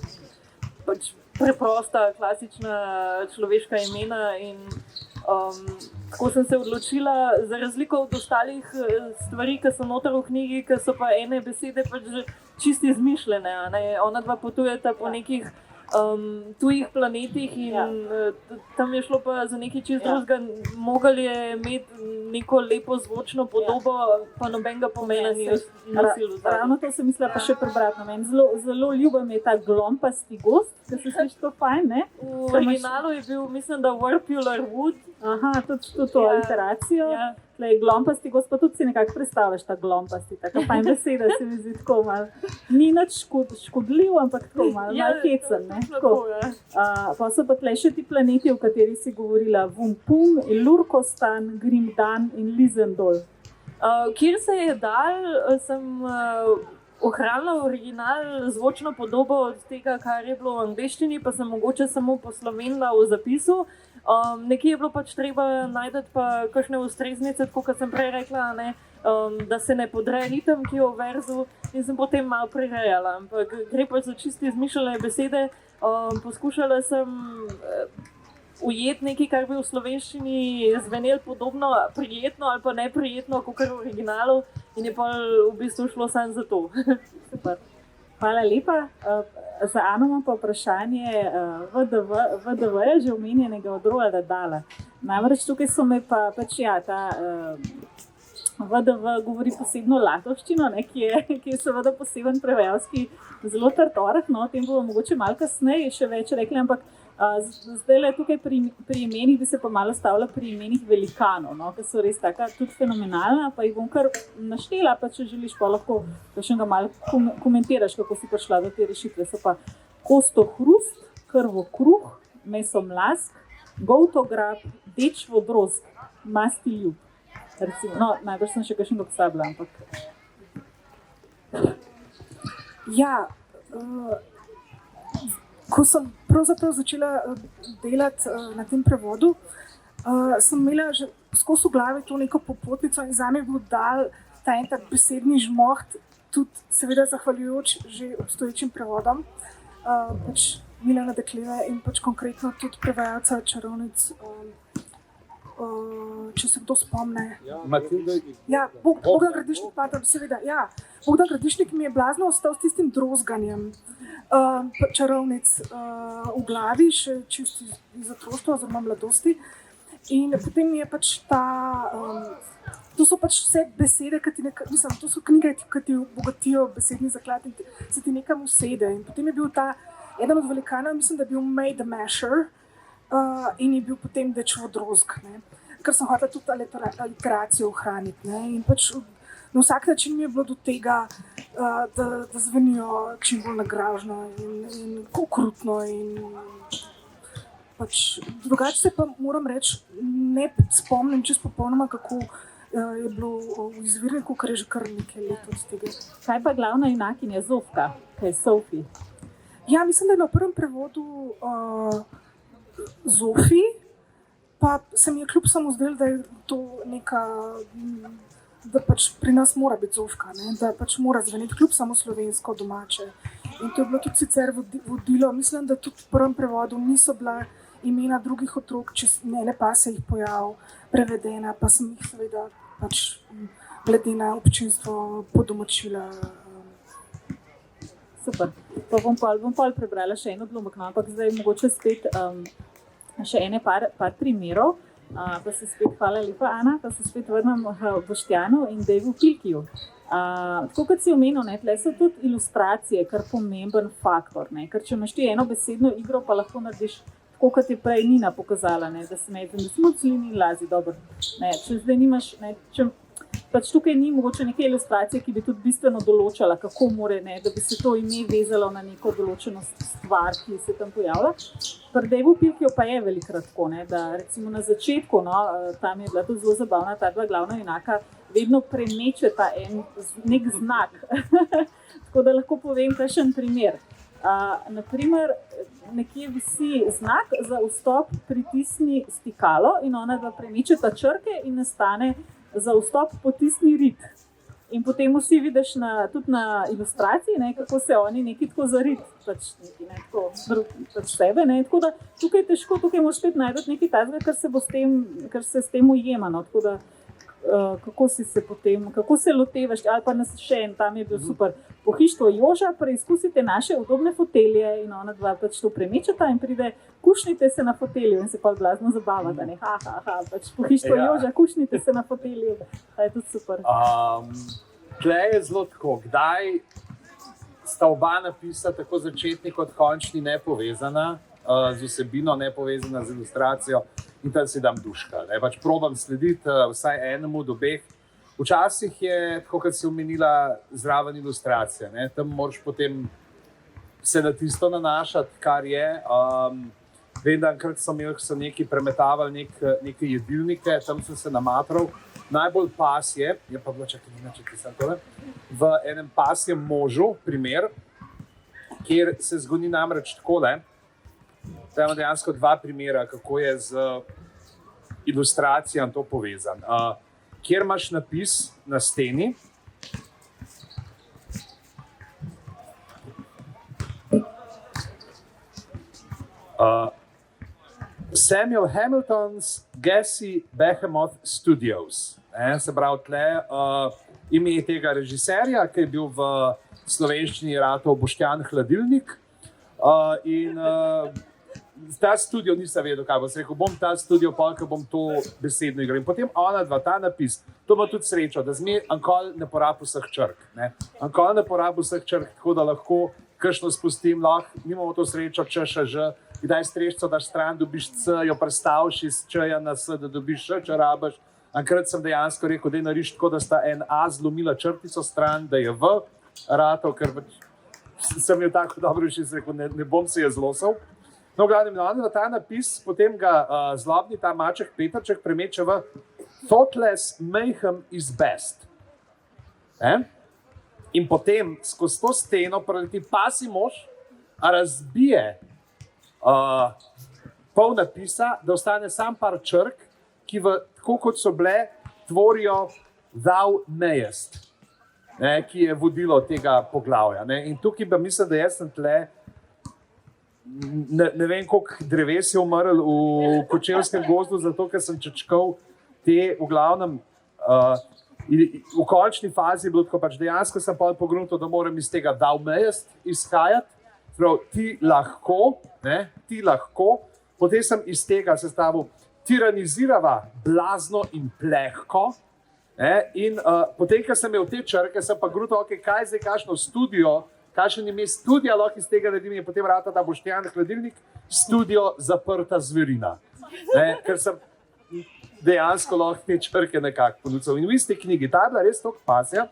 pač preprosta, klasična človeška imena in tako sem se odločila, za razliko od ostalih stvari, ki so noter v knjigi, ki so pa ene besede pač čisto izmišljene, ne? Ona dva potujeta po nekih tujih planetih in tam je šlo pa za nekaj čisto drugega, mogli je imeti neko lepo zvočno podobo, pa nobenega pomena ni nosilo. Ravno to sem mislila pa še prebrati. Meni zelo ljuben je ta glompasti gost, da se sliši to fajn, ne? V originalu je bil, mislim, da Warpular Wood. Aha, tudi to aliteracijo. Ja. Tlej, glompasti gost, pa tudi si nekako predstavljaš ta glompasti, taka fajn beseda se mi zdi tako malo. Ni nič škodljiv, ampak tako malo hecen, ne? Pa so pa tlej še ti planeti, o katerih si govorila, Vumpum, Lurkostan, Grimdan in Lizendol. Kjer se je dal, sem ohranila original zvočno podobo od tega, kar je bilo v angleščini, pa sem mogoče samo poslovenila v zapisu. Nekje je bilo pač treba najti pa kakšne ustreznice, tako kot sem prej rekla, ne, da se ne podre ritem, ki je v verzu, in sem potem malo prirejala. Ampak gre pač za čisto izmišljene besede. Poskušala sem ujeti nekaj, kar bi v slovenščini zvenelo podobno, prijetno ali pa neprijetno, kot v originalu, in je pa v bistvu šlo samo za to. Super. Hvala lepa. Za Ano imam pa vprašanje VDV-ja, že omenjenega od Roalda Dahla. Namreč tukaj so me pa pač ta VDV govori posebno latovščino, ne, ki je seveda poseben prevajalski zelo trd oreh, no, o tem bomo mogoče malo kasneje še več rekli, ampak Zdaj, tukaj pri imenih bi se pa malo stavila pri imenih velikanov, no, ki so res taka tudi fenomenalna, pa jih bom kar naštela, pa če želiš, pa lahko še ga malo komentiraš, kako si prišla do te rešitve. So pa kostohrust, krvokruh, mesomlask, goltograb, dečvodrozg, mastiljub. Recimo, no, najbrž sem še kakšnega posabila, ampak... Ja, ko sem pravzaprav začela delati na tem prevodu, sem imela že skozi v glavi to neko popotnico in zame je bil dal ta en tak besedni žmoht, tudi seveda zahvaljujoč že obstoječim prevodom, pač Milana Dekleve in pač konkretno tudi prevajalca čarovnic, če se kdo spomne. Ja, Bogdan Gradišnik, seveda, ja. Bogdan Gradišnik mi je blazno ostal s tistim drozganjem čarovnic v glavi, še čisto iz otroštva oziroma mladosti. In potem mi je pač to so pač vse besede, to so knjige, ki ti obogatijo besedni zaklad in se ti nekam usede. In potem je bil eden od velikanov, mislim, da je bil Made Masher, in je bil potem dečvodrozg, ker sem hotela tudi aliteracijo ohraniti. In pač na vsak način mi je bilo do tega, da zvenijo čim bolj nagražno in okrutno. Pač, drugače se pa moram reči, ne spomnim čisto popolnoma, kako je bilo v izvirniku, ker je že kar nekaj let od tega. Kaj pa glavna junakinja Zofka, kaj je Sophie? Ja, mislim, da je na prvem prevodu Zofi, pa se mi je kljub samo zdelo, da je to neka, da pač pri nas mora biti Zofka, da pač mora zveneti kljub samo slovensko domače. In to je bilo tudi sicer vodilo, mislim, da tudi v prvem prevodu niso bila imena drugih otrok, če ne pa se jih pojav prevedena, pa sem jih seveda pač glede na občinstvo podomačila. Super. Pa bom pol prebrala še en odlomek, no, ampak zdaj mogoče spet še ene par primerov. Pa se spet, hvala lepa, Ana, pa se spet vrnem Boštjanu in Davu Pilkiju. Tako kot si omenil, tle so tudi ilustracije, kar pomemben faktor, ker če imaš ti eno besedno igro, pa lahko narediš tako, kot je prej Nina pokazala, da se ne smo celini in lazi, dobro. Če zdaj nimaš, pač tukaj ni mogoče neke ilustracije, ki bi tudi bistveno določala, kako more, da bi se to ime vezalo na neko določeno stvar, ki se tam pojavlja. Pri Davu Pilkiju pa je velikrat tako, da recimo na začetku, tam je bila tudi zelo zabavna ta dva glavna junaka, vedno premečeta nek znak. Tako da lahko povem kakšen primer. Naprimer, nekje visi znak za vstop, pritisni stikalo in ona dva premečeta črke in nastane za vstop potisni rit. In potem vsi vidiš tudi na ilustraciji, kako se oni neki tako zarit, pač neki pač sebe. Tako da tukaj težko, tukaj moraš spet najdeti nekaj tazga, kar se s tem ujema. Tako da kako se lotevaš, ali pa nas še en, tam je bil super. Pohištvo Joža, preizkusite naše udobne fotelje in ona dva pač to premečeta in pride, kušnite se na fotelju in se pa blazno zabavata, pač pohištvo Joža, kušnite se na fotelju, to je tudi super. Tle je zelo tako, kdaj sta oba napisa, tako začetni kot končni, nepovezana, z vsebino nepovezana z ilustracijo in tam si dam duška. Pač probam slediti vsaj enemu od obeh. Včasih je, tako kot si omenila, zraven ilustracija. Tam moraš potem se na tisto nanašati, kar je. Vem, da enkrat so neki premetavali neke jedilnike, tam sem se namatral. Najbolj pasje, je pa bilo v enem pasjem možu primer, kjer se zgodi namreč takole. To je dejansko dva primera, kako je z ilustracijami to povezan. Kjer imaš napis na steni, Samuel Hamilton's Gassy Behemoth Studios. Se pravi, tle ime tega režiserja, ki je bil v slovenščini ratov Boštjan Hladilnik. In ta studio nisem vedel, kaj bo se rekel, bom ta studio polka, bom to besedno igral. In potem ona dva, ta napis, to ima tudi srečo, da zmer ankoli ne porabi vseh črk. Ankoli ne porabi vseh črk, tako da lahko kakšno spustim, lahko nimamo to srečo, č, š, ž, kdaj strešco daš stran, dobiš C, jo prestaviš iz Č-ja na S, da dobiš Š, če rabiš. Enkrat sem dejansko rekel, da je nariš tako, da sta en A zlomila črtico stran, da je V ratov, ker sem jo tako dobro še rekel, ne bom se je zlosal. No, v glavnem, na ta napis, potem ga zlobni ta maček Petrček premeče v Thoughtless mayhem is best. In potem skozi to steno preleti pasji mož, razbije pol napisa, da ostane sam par črk, ki tako kot so bile, tvorijo thou mayest, ki je vodilo tega poglavja. In tukaj pa mislim, da jaz sem tle, ne vem, koliko dreves je umrl v Kočevskem gozdu, zato ker sem čečkal te v glavnem, v končni fazi je bilo tako, pač dejansko sem pa pogrunil, da moram iz tega thou mayest izhajati, ti lahko, potem sem iz tega sestavil tiranizirava blazno in plehko, in potem, ker sem imel te črke, sem pa gruto, kaj zdaj, kakšno studio, kakšen ime studija lahko iz tega naredim, in potem rata ta Boštjan hladilnik, studio zaprta zverina. Ker sem dejansko lahko te črke nekako ponudil. In v isti knjigi, ta je bila res toliko pasja,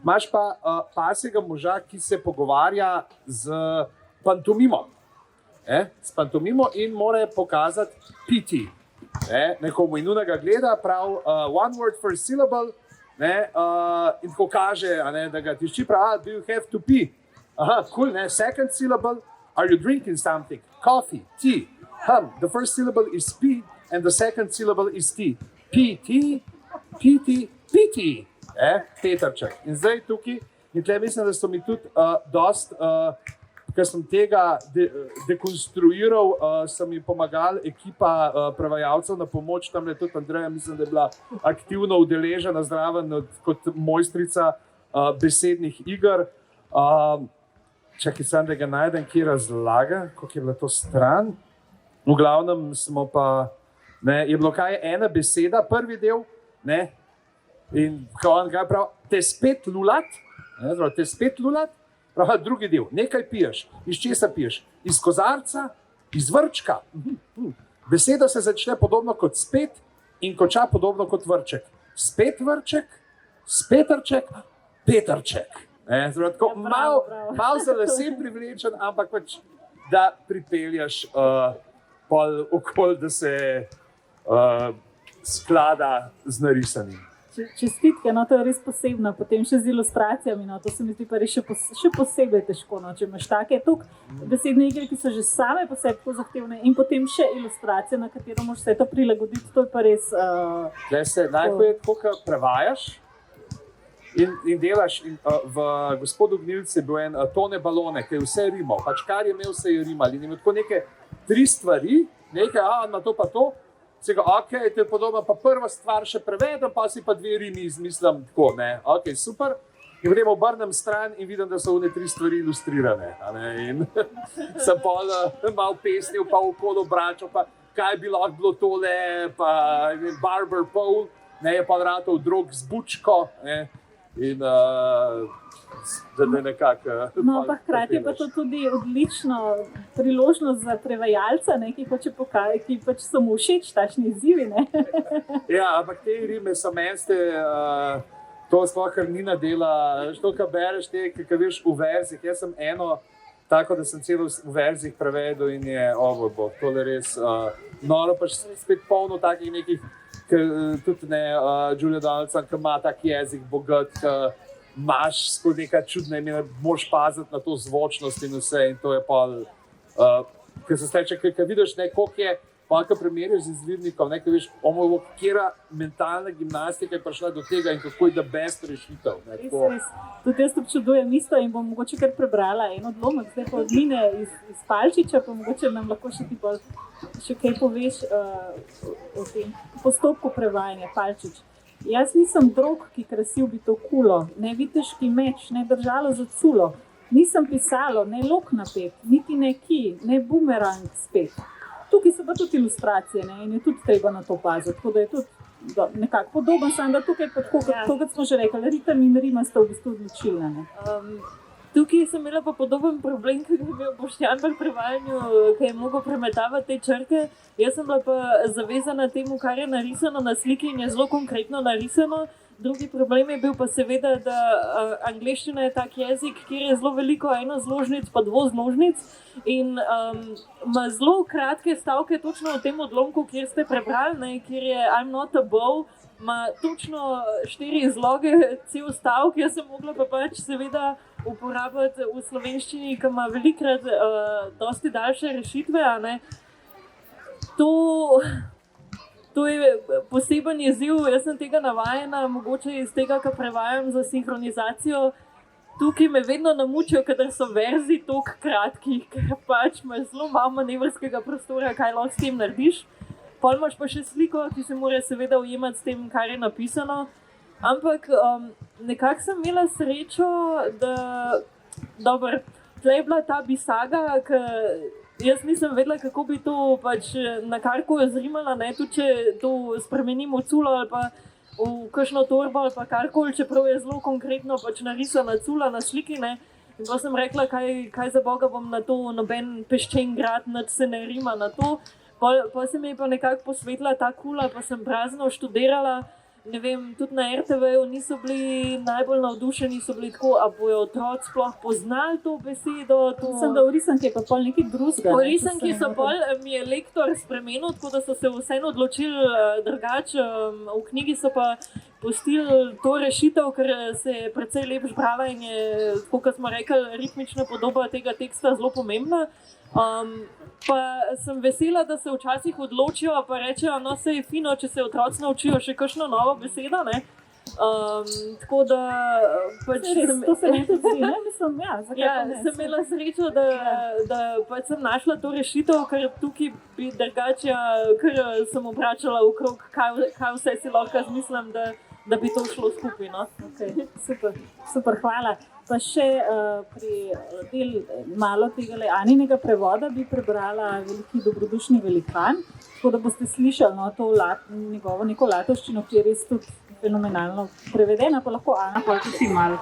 imaš pa pasjega moža, ki se pogovarja z pantomimo. S pantomimo in mora pokazati piti. Nekomu in unega gleda, prav one word for syllable, in tako kaže, da ga tišči prav, do you have to pee? Aha, cool, second syllable, are you drinking something? Coffee, tea, the first syllable is pee, and the second syllable is tea. P-T, P-T, P-T. Petrček. In zdaj tukaj, in tle mislim, da so mi tudi dost, ker sem tega dekonstruiral, sem mi pomagal ekipa prevajalcev na pomoč, tam je tudi Andreja, mislim, da je bila aktivno udeležena zraven kot mojstrica besednih iger. Čakaj sem, da ga najdem, kje razlaga, koliko je bila to stran. V glavnem smo pa, je bilo kaj ena beseda, prvi del, in ko on ga prav, te spet lulat, prav, drugi del, nekaj piješ, iz česa piješ, iz kozarca, iz vrčka. Beseda se začne podobno kot spet in konča podobno kot vrček. Spet vrček, spetrček, petrček. Tako malo za lase privlečen, ampak pač, da pripelješ okoli, da se sklada z narisanim. Čestitke, to je res posebno, potem še z ilustracijami, to se mi zdi pa res še posebej težko, če imaš take besedne igre, ki so že same po sebi tako zahtevne in potem še ilustracije, na katero moraš vse to prilagoditi, to je pa res... Najprej je tako, ko prevajaš in delaš, v Gospodu Gnilcu je bil en Tone Balone, ki je vse rimal, pač kar je imel, vse je rimal in ima tako neke 3 stvari, nekaj, na to pa to, se ga, te je podobno, pa prva stvar še prevedem, pa si pa 2 rimi izmislim tako, super. In potem obrnem stran in vidim, da so one 3 stvari ilustrirane, in sem pa malo pesnil, pa okolo obračal, pa kaj bi lahko bilo tole, pa Barber Pole, je pa ratov drog z bučko, in da nekako... No, pa hkrati je pa to tudi odlično priložnost za prevajalca, ki hoče pokazati, ki pač so mu všeč takšni izzivi, Ja, ampak te rime so menste, to sploh kar Nina dela, to, kar bereš, kar veš v verzih. Jaz sem eno, tako da sem celo v verzih prevedel in je, tole res noro, pač spet polno takih nekih, tudi Julia Donaldson, ki ima tak jezik bogat, imaš skozi nekaj čudne imena, moraš paziti na to zvočnost in vse, in to je pa, ker se steče, ker vidiš, koliko je, pa ko primerjaš z izvirnikom, ko veš, kjera mentalna gimnastika je prišla do tega in kako je da best rešitev. Res. Tudi jaz občudujem isto in bom mogoče kar prebrala en odlomek, zdaj pa od Nine iz Palčiča, pa mogoče nam lahko še kaj poveš o tem postopku prevajanja. Palčič. Jaz nisem drog, ki krasil bi to kulo, ne viteški meč, ne držalo za culo. Nisem pisalo, ne lok napet, niti ne ki, ne bumerang spet. Tukaj so pa tudi ilustracije, in je tudi treba na to paziti, tako da je tudi nekako podoben, samo da tukaj pa tako, kot smo že rekli, ritem in rima sta v bistvu odločilna. Tukaj sem imela pa podoben problem, ki ga je imel Boštjan pri prevajanju, ki je mogel premetavati te črke. Jaz sem bila pa zavezana temu, kar je narisano na sliki in je zelo konkretno narisano. Drugi problem je bil pa seveda, da angleščina je tak jezik, kjer je zelo veliko enozložnic pa dvozložnic in ima zelo kratke stavke točno v tem odlomku, kjer ste prebrali, ne, kjer je I'm not a bow, ima točno 4 zloge, cel stavek. Jaz sem mogla pa pač seveda uporabiti v slovenščini, ki ima velikrat dosti daljše rešitve, a ne. To je poseben izziv, jaz sem tega navajena, mogoče iz tega, kar prevajam za sinhronizacijo. Tukaj me vedno namučijo, kadar so verzi toliko kratki, ker pač imaš zelo malo manevrskega prostora, kaj lahko s tem narediš. Pol imaš pa še sliko, ki se mora seveda ujemati s tem, kar je napisano. Ampak nekako sem imela srečo, da dobro, tle je bila ta bisaga, ki jaz nisem vedela, kako bi to pač na karkoli zrimala, ne, tudi če to spremenim v culo ali pa v kakšno torbo ali pa karkoli, čeprav je zelo konkretno pač narisana cula na sliki, ne. In pa sem rekla, kaj za Boga bom na to, noben peščen grad, nič se ne rima na to. Pa se mi je pa nekako posvetila ta kula, pa sem prazno študirala. Ne vem, tudi na RTV-ju niso bili najbolj navdušeni, so bili tako, a bojo otroci sploh poznali to besedo. Mislim, da v risanki je pa pol nekaj drugega. V risanki so pol, mi je lektor spremenil, tako da so se vseeno odločili drugače. V knjigi so pa pustili to rešitev, ker se je precej lepš brala in je, tako kot smo rekli, ritmična podoba tega teksta zelo pomembna. Pa sem vesela, da se včasih odločijo pa rečejo, no se je fino, če se otroci naučijo še kakšno novo besedo, ne. Tako da pač To se mi tudi zdi, ne? Mislim, zakaj pa ne? sem imela srečo, da pač sem našla to rešitev, ker tukaj bi drugače, ker sem obračala okrog, kaj vse si lahko zmislim, da bi to šlo skupaj, no. Okay, super, hvala. Pa še malo tega Aninega prevoda bi prebrala Veliki dobrodušni velikan, tako da boste slišali to njegovo neko latovščino, ki je res tudi fenomenalno prevedena, pa lahko Ana pa tudi malo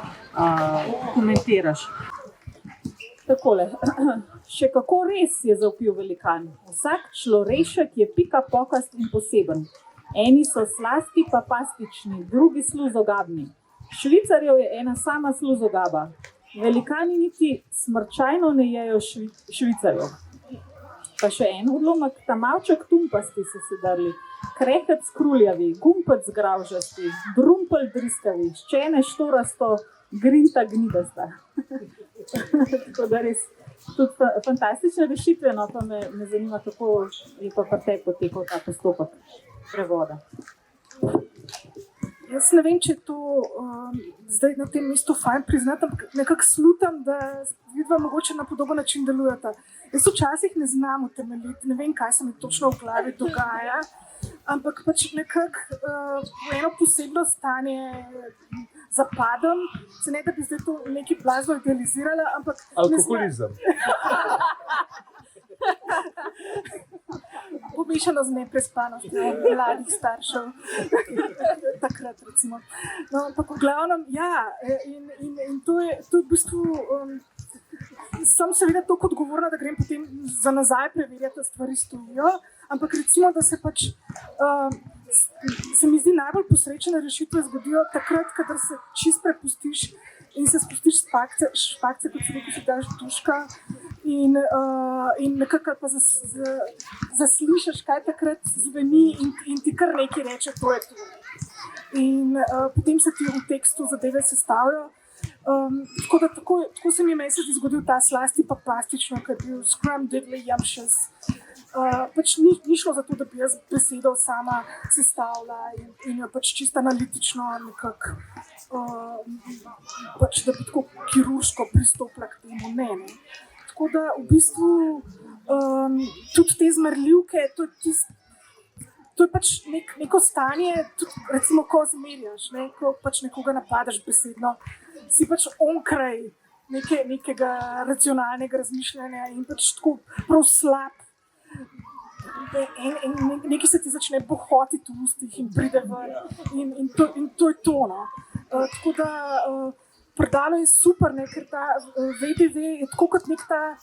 komentiraš. Takole, še kako res je zavpil velikan. Vsak človešek je pika pokast in poseben. Eni so slasti pa pastični, drugi sluzogabni. Švicarjev je ena sama sluzogaba. Velikani niti smrčajno ne jejo švicarjev. Pa še en odlomek, tamalček tumpasti so se drli, krehec kruljavi, gumpec gravžasti, drumpel driskavi, ščene štorasto, grinta gnidasta. Tako da res tudi fantastične rešitve, no pa me zanima, kako je pa pri tebi potekal ta postopek prevoda. Jaz ne vem, če je to zdaj na tem mestu fajn priznati, ampak nekako slutam, da vidva mogoče na podoben način delujeta. Jaz včasih ne znam utemeljiti, ne vem, kaj se mi točno v glavi dogaja, ampak pač nekako v eno posebno stanje zapadem, se ne da bi zdaj to nekaj blazno idealizirala, ampak alkoholizem. Pomešano z neprespanostjo mladih staršev, takrat recimo. No, ampak v glavnem, in to je v bistvu, sem seveda toliko odgovorna, da grem potem za nazaj preverjati, da stvari stojijo, ampak recimo, da se pač, se mi zdi najbolj posrečene rešitve zgodijo takrat, kadar se čist prepustiš in se spustiš špakce, kot se rekel, si daš duška in nekako pa zaslišiš, kaj takrat zveni in ti kar nekaj reče, to je to. In potem se ti v tekstu zadeve sestavljajo. Tako da tako se mi je se zgodil ta slasti pa plastično, ki je bil scrum diddly jamšes. Pač ni šlo za to, da bi jaz besedo sama sestavila in jo pač čisto analitično nekako, pač da bi tako kirurško pristopila k temu, ne. Tako da v bistvu tudi te zmerljivke, to je pač neko stanje, tudi recimo, ko zmerjaš, ne, ko pač nekoga napadaš besedno, si pač onkraj nekega racionalnega razmišljanja in pač tako prav slab. Nekaj se ti začne bohotiti v ustih in pride ven in to je to, no. Tako da predalo je super, ne, ker ta VDV je tako kot nek ta.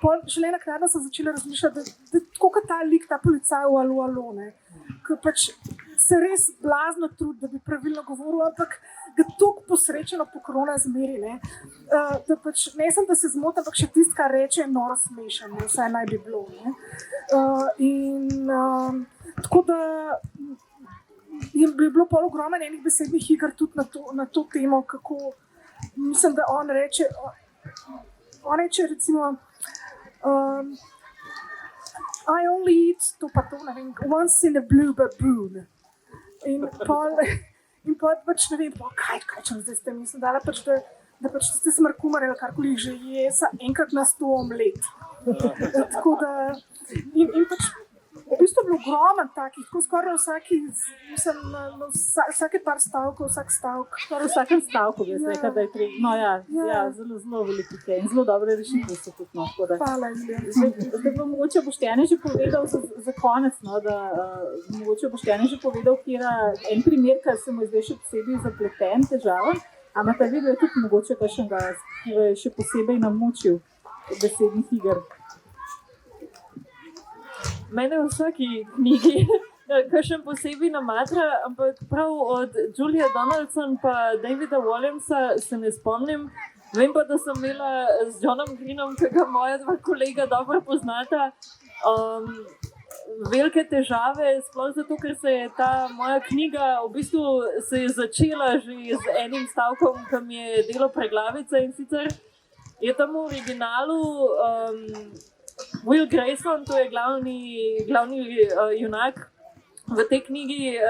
Šele naknadno sem začela razmišljati, da je tako kot ta lik, ta policaj v Alo, ki pač se res blazno trudi, da bi pravilno govoril, ampak ga tako posrečeno pokrona zmeri, ne, da pač ne sem, da se zmotim, ampak še tisto, kar reče, je noro smešen, ne, vsaj naj bi bilo. Ne. Tako da je bilo pol ogromno enih besednih iger tudi na to temo, kako mislim, da on reče recimo I only eat to pa to, ne vem, once in a blue baboon. In pol pač ne vem, kaj če zdaj ste mislim, dala pač, da pač ste smrkumar ali karkoli že je, enkrat na 100 omlet. Tako da, in pač v bistvu je bilo ogromno takih, tako skoraj vsake par stavkov, vsak stavk. Skoraj v vsakem stavku bi jaz rekla, da je treba. No ja, zelo veliko in zelo dobre rešitve so tudi. No, hvala, Ilija. Zdaj bo mogoče Boštjan že povedal za konec, no, da mogoče Boštjan že povedal, kjer en primer, kar se mu je zdaj še posebej zapleten, težaven, ampak ta video je tudi mogoče kakšnega, ki je še posebej namučil besednih iger. Mene v vsaki knjigi, kakšen posebej namatra, ampak prav od Julia Donaldson pa Davida Williamsa se ne spomnim. Vem pa, da sem imela z Johnom Greenom, ki ga moja dva kolega dobro poznata, velike težave, sploh zato, ker se je ta moja knjiga v bistvu se je začela že z enim stavkom, ki mi je delo preglavice, in sicer je tam v originalu Will Grayson, to je glavni junak v tej knjigi,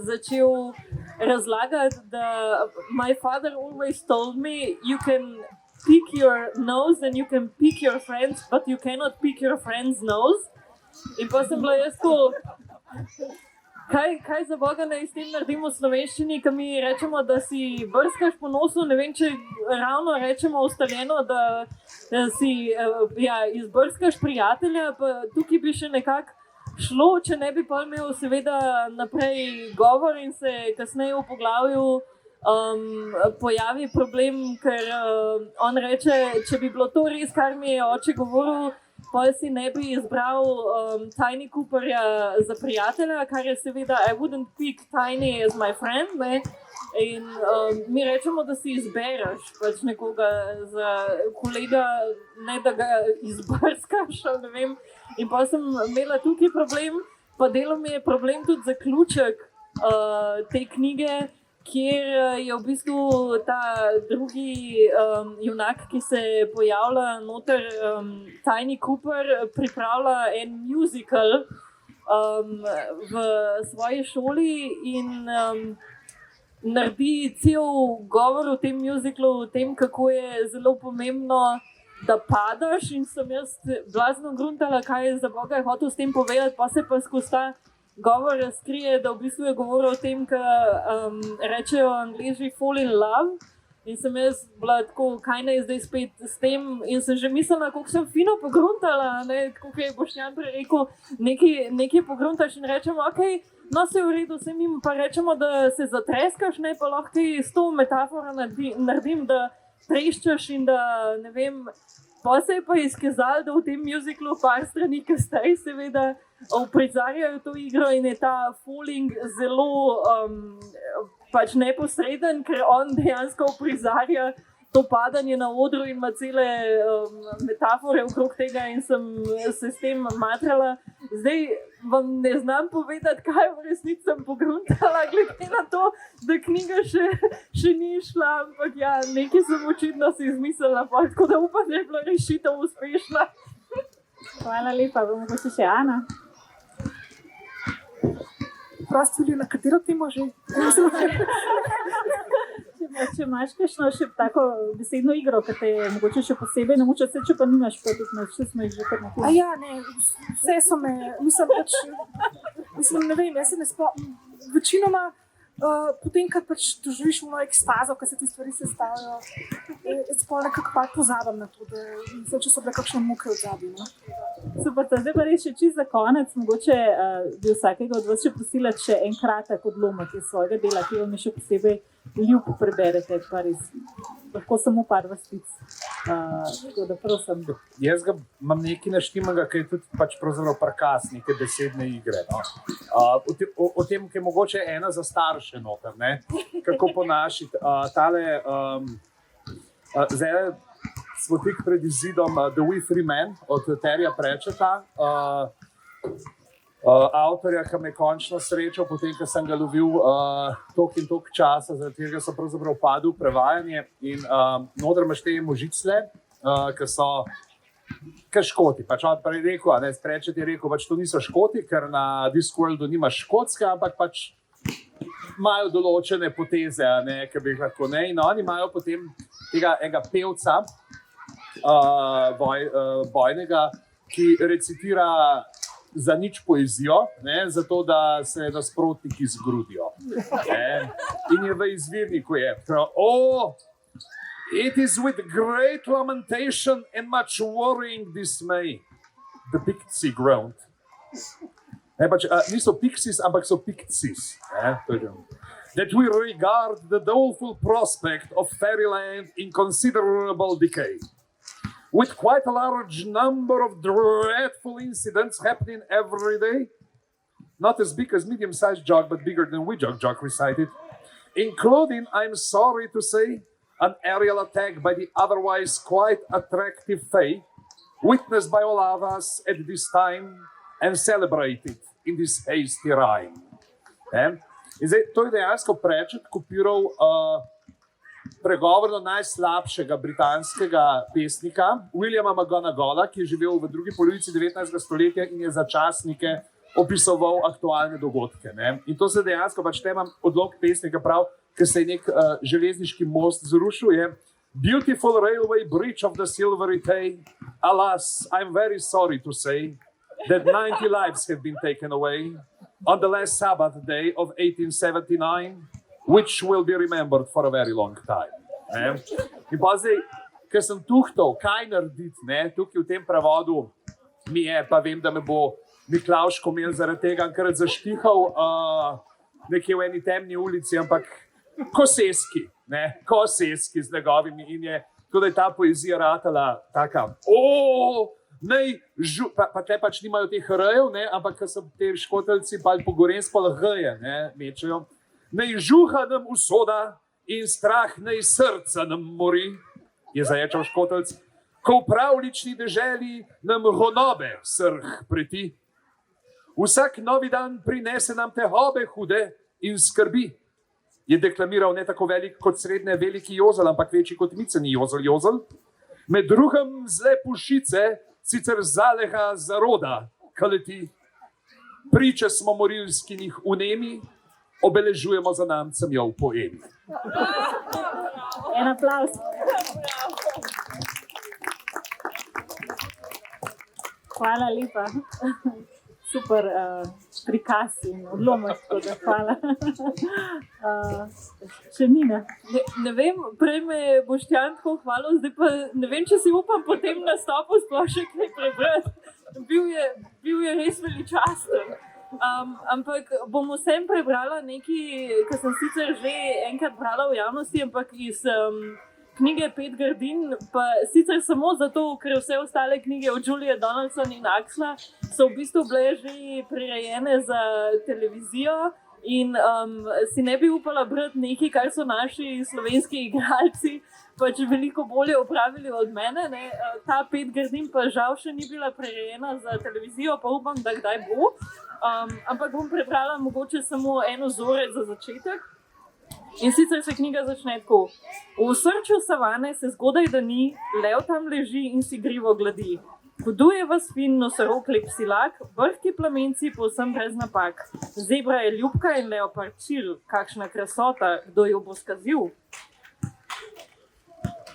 začel razlagati, da my father always told me you can pick your nose and you can pick your friends, but you cannot pick your friend's nose. In pa sem bila jaz tako, kaj za Boga naj s tem naredimo v slovenščini, ko mi rečemo, da si brskaš po nosu, ne vem, če ravno rečemo ustaljeno, da si izbrskaš prijatelja, pa tukaj bi še nekako šlo, če ne bi pa imel seveda naprej govor in se kasneje v poglavju pojavi problem, ker on reče, če bi bilo to res, kar mi je oče govoril, pa si ne bi izbral Tiny Cooperja za prijatelja, kar je seveda I wouldn't pick Tiny as my friend, ne? In mi rečemo, da si izbereš pač nekoga za kolega, ne da ga izbrskaš, ne vem. In pa sem imela tukaj problem, pa delo mi je problem tudi zaključek te knjige, kjer je v bistvu ta drugi junak, ki se pojavlja noter, Tiny Cooper, pripravlja en musical v svoji šoli in naredi cel govor o tem musiclu, o tem, kako je zelo pomembno, da padaš, in sem jaz blazno gruntala, kaj je za Boga hotel s tem povedati, pa se pa skozi ta govor razkrije, da v bistvu je govoril o tem, kar rečejo Angleži fall in love. In sem jaz bila tako, kaj naj zdaj spet s tem, in sem že mislila, kako sem fino pogruntala, kako je Boštjan prej rekel, nekaj pogruntaš in rečemo, ok, no se v redu, se mi pa rečemo, da se zatreskaš, ne, pa lahko s to metaforo naredim, da treščaš in da, ne vem, pa se je pa izkazalo, da v tem musiclu par strani kasneje seveda uprizarjajo to igro in je ta falling zelo pač neposreden, ker on dejansko uprizarja to padanje na odru in ima cele metafore okrog tega, in sem se s tem matrala. Zdaj vam ne znam povedati, kaj v resnici sem pogruntala, glede na to, da knjiga še ni šla, ampak ja, nekaj sem očitno si izmislila, tako da upam, da je bila rešitev uspešna. Hvala lepa, bomo pa še Ana. Prosti, na katero temo že? Če imaš kakšno še tako besedno igro, ki te je mogoče še posebej namuča, če pa nimaš, pa tudi vse smo jih že kar nakup. A ja, ne, vse so me, mislim, ne vem, jaz se ne spomnim, večinoma potem, kad pač doživiš v ekstazo, ko se ti stvari sestavljajo, jaz pa nekako pa pozabim na to, da če so bile kakšne muke v zadnji, no. Super, zdaj pa res še čisto za konec. Mogoče bi vsakega od vas še prosila še en kratek odlomek iz svojega dela, ki vam je še posebej ljub, preberete, pa res lahko samo par vrstic. Tako da prosim. Jaz ga imam nekaj naštimanega, ki je tudi pač pravzaprav prikaz neke besedne igre. No. O tem, ki je mogoče ena za starše noter, ne? Kako ponašiti. Zdaj smo tik pred izidom The We Three Men od Terryja Pratchetta, avtorja, ki me je končno srečal, potem, ko sem ga lovil toliko in toliko časa, zaradi tega so pravzaprav padel v prevajanje. In noter imaš te možicle, ki so Škoti. Pač on pa je rekel, Pratchett je rekel, pač to niso Škoti, ker na Discworldu nimaš Škotske, ampak pač imajo določene poteze, ki bi jih lahko ne. In oni imajo potem tega enega pevca, bojnega, ki recitira za nič poezijo, zato da se nasprotniki zgrudijo. In je v izvirniku je. It is with great lamentation and much worrying dismay, the Pictsy groaned. Niso Pixies, ampak so Pictsies. That we regard the doleful prospect of fairyland in considerable decay. With quite a large number of dreadful incidents happening every day, not as big as medium-sized Jog, but bigger than Jog recited, including, I'm sorry to say, an aerial attack by the otherwise quite attractive Fae, witnessed by all of us at this time and celebrated in this hasty rhyme. In zdaj, to je dejansko Pratchett kopiral pregovorno najslabšega britanskega pesnika, Williama McGonagalла, ki je živel v drugi polovici 19. stoletja in je za časnike opisoval aktualne dogodke. In to se dejansko, pač te imam odlog pesnika prav, ker se je nek železniški most zrušil, je Beautiful railway bridge of the Silvery Tay, alas, I'm very sorry to say that 90 lives have been taken away on the last Sabbath day of 1879, which will be remembered for a very long time. In pa zdaj, ker sem tuhtal, kaj narediti, tukaj v tem prevodu mi je, pa vem, da me bo Miklavž Komelj zaradi tega enkrat zaštihal nekje v eni temni ulici, ampak Koseski z njegovimi in je, tudi ta poezija ratala taka, pa te pač nimajo teh r-jev, ampak ker so te škoteljci pa po gorensko l-h-je mečejo. Naj žuha nam usoda in strah naj srca nam mori, je zaječal škotelc, ko v pravlični deželi nam honobe srh preti. Vsak novi dan prinese nam tehobe hude in skrbi, je deklamiral ne tako velik kot srednje veliki Jozel, ampak večji kot miceni Jozel. Med drugim zle pušice, sicer zalega zaroda, kaleti. Priče smo morilskinih vnemi, obeležujemo za namcem jo v poemi. En aplavz. Hvala lepa. Super prikaz in odlomek, tako da hvala. Še Nina. Ne vem, prej me je Boštjan tako hvalil, zdaj pa ne vem, če si upam po tem nastopu sploh še kaj prebrati. Bil je res veličasten. Ampak bom vsem prebrala nekaj, kar sem sicer že enkrat brala v javnosti, ampak iz knjige Pet grdin, pa sicer samo zato, ker vse ostale knjige od Julie Donaldson in Axla so v bistvu bile že prirejene za televizijo in si ne bi upala brati nekaj, kar so naši slovenski igralci pač veliko bolje opravili od mene. Ta Pet grdin pa žal še ni bila prirejena za televizijo, pa upam, da kdaj bo. Ampak bom prebrala mogoče samo eno vzorec za začetek. In sicer se knjiga začne tako. V osrčju savane se zgodaj dani, lev tam leži in si grivo gladi. Hoduje vas fin nosorog lep silak, brhki plamenci povsem brez napak. Zebra je ljubka in leopard čil, kakšna krasota, kdo jo bo skazil?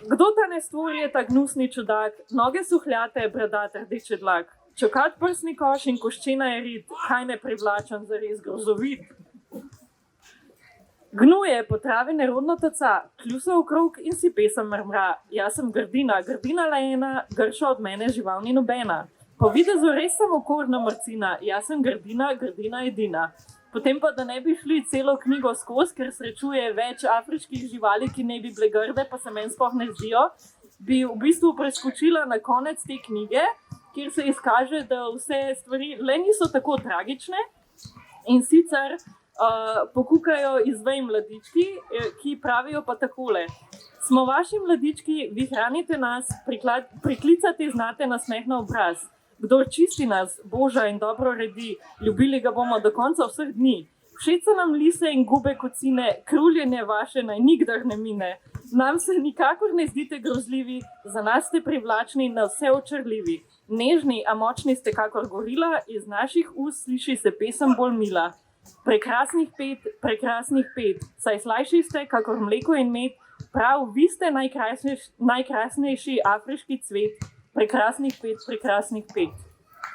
Kdo ta nestvor je ta gnusni čudak, noge suhljate, bradat rdeče dlak. Čokat prsni koš in koščena je rit, kaj ne privlačen zares grozovit. Gnuje po travi nerodno taca, kljusa okrog in si pesem mrmra. Jaz sem grdina, grdina le ena, grša od mene žival ni nobena. Po videzu res sem okorna marcina, jaz sem grdina, grdina edina. Potem pa, da ne bi šli celo knjigo skozi, ker srečuje več afriških živali, ki ne bi bile grde, pa se meni sploh ne zdijo, bi v bistvu preskočila na konec te knjige, kjer se izkaže, da vse stvari le niso tako tragične. In sicer pokukajo iz vej mladički, ki pravijo pa takole. Smo vaši mladički, vi hranite nas, priklicati znate na smeh na obraz. Kdor čisti nas, boža in dobro redi, ljubili ga bomo do konca vseh dni. Všeč so nam lise in gube kocine, kruljenje vaše naj nikdar ne mine. Nam se nikakor ne zdite grozljivi, za nas ste privlačni in na vse očarljivi. Nežni, a močni ste kakor gorila, iz naših ust sliši se pesem bolj mila. Prekrasnih pet, saj slajši ste kakor mleko in med, prav vi ste najkrasnejši afriški cvet. Prekrasnih pet.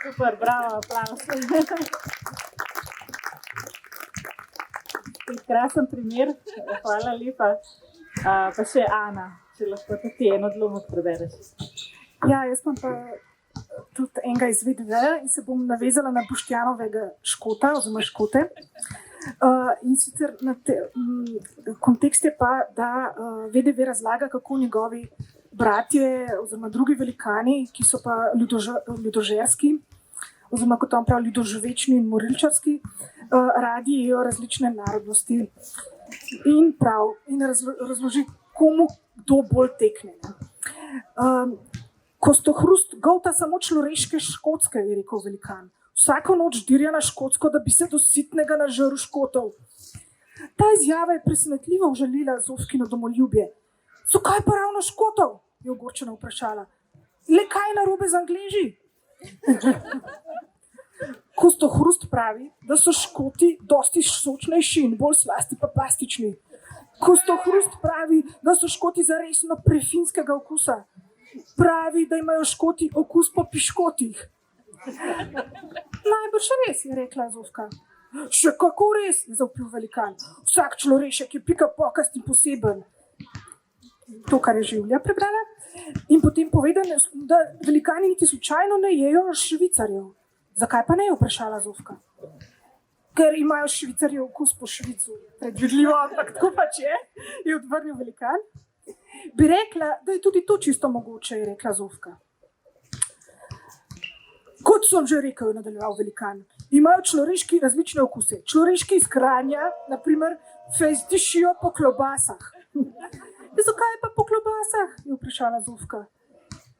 Super, bravo, aplauz. Krasen primer, hvala lepa. Pa še Ana, če lahko tudi eno odlomek prebereš. Ja, jaz sem pa tudi enega izvedeveja in se bom navezala na Boštjanovega Škota oziroma Škote. In sicer kontekst je pa, da VDV razlaga, kako njegovi bratje oziroma drugi velikani, ki so pa ljudožerski, oziroma kot on pravi, ljudožvečni in morilčarski, radi jejo različne narodnosti. In razloži, komu kdo bolj tekne. Kostohrust golta samo človeške Škotske, je rekel velikan. Vsako noč dirja na Škotsko, da bi se do sitnega nažrl Škotov. Ta izjava je presenetljivo užalila Zofkino domoljubje. Zakaj pa ravno Škotov? Je ogorčeno vprašala. Le kaj narobe z Angleži? Kostohrust pravi, da so Škoti dosti sočnejši in bolj slasti pa plastični. Kostohrust pravi, da so Škoti zaresno prefinskega okusa. Pravi, da imajo Škoti okus po piškotih. Najbrž res, je rekla Zofka. Še kako res, je zavpil velikan. Vsak človešek je pika pokast in poseben. To, kar je Življa prebrala. In potem povedano, da velikani niti slučajno ne jejo Švicarjev. Zakaj pa ne, je vprašala Zofka. Ker imajo Švicarjev okus po Švicu. Predvidljivo, ampak tako pač je odvrnil velikan. Bi rekla, da je tudi to čisto mogoče, je rekla Zofka. Kot sem že rekel, je nadaljeval velikan, imajo človeški različne okuse. Človeški iz Kranja, na primer, dišijo po klobasah. Zakaj pa po klobasah, je vprašala Zofka.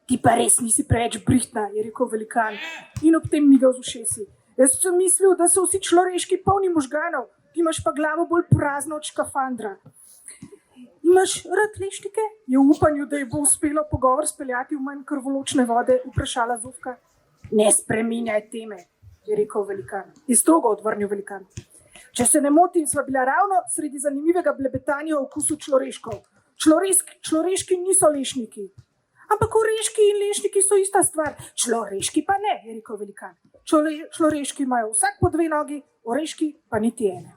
Ti pa res nisi preveč brihtna, je rekel velikan in ob tem migal z ušesi. Jaz sem mislil, da so vsi človeški polni možganov, ti imaš pa glavo bolj prazno od škafandra. Imaš rad lešnike? Je v upanju, da ji bo uspelo pogovor speljati v manj krvoločne vode, vprašala Zofka. Ne spreminjaj teme, je rekel velikan. Je strogo odvrnil velikan. Če se ne motim, sva bila ravno sredi zanimivega blebetanja o okusu človeškov. Človeški niso lešniki. Ampak oreški in lešniki so ista stvar. Človeški pa ne, je rekel velikan. Človeški imajo vsak po 2 nogi, oreški pa niti ene.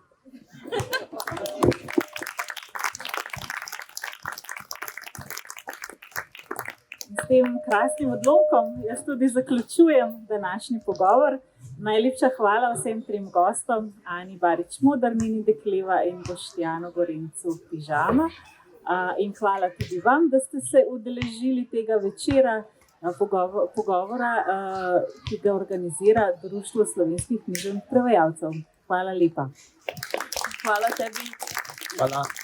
S tem krasnim odlomkom jaz tudi zaključujem današnji pogovor. Najlepša hvala vsem 3 gostom, Ani Barič Moder, Nini Dekleva in Boštjanu Gorencu Pižama. In hvala tudi vam, da ste se udeležili tega večera pogovora, ki ga organizira Društvo slovenskih književnih prevajalcev. Hvala lepa. Hvala tebi. Hvala.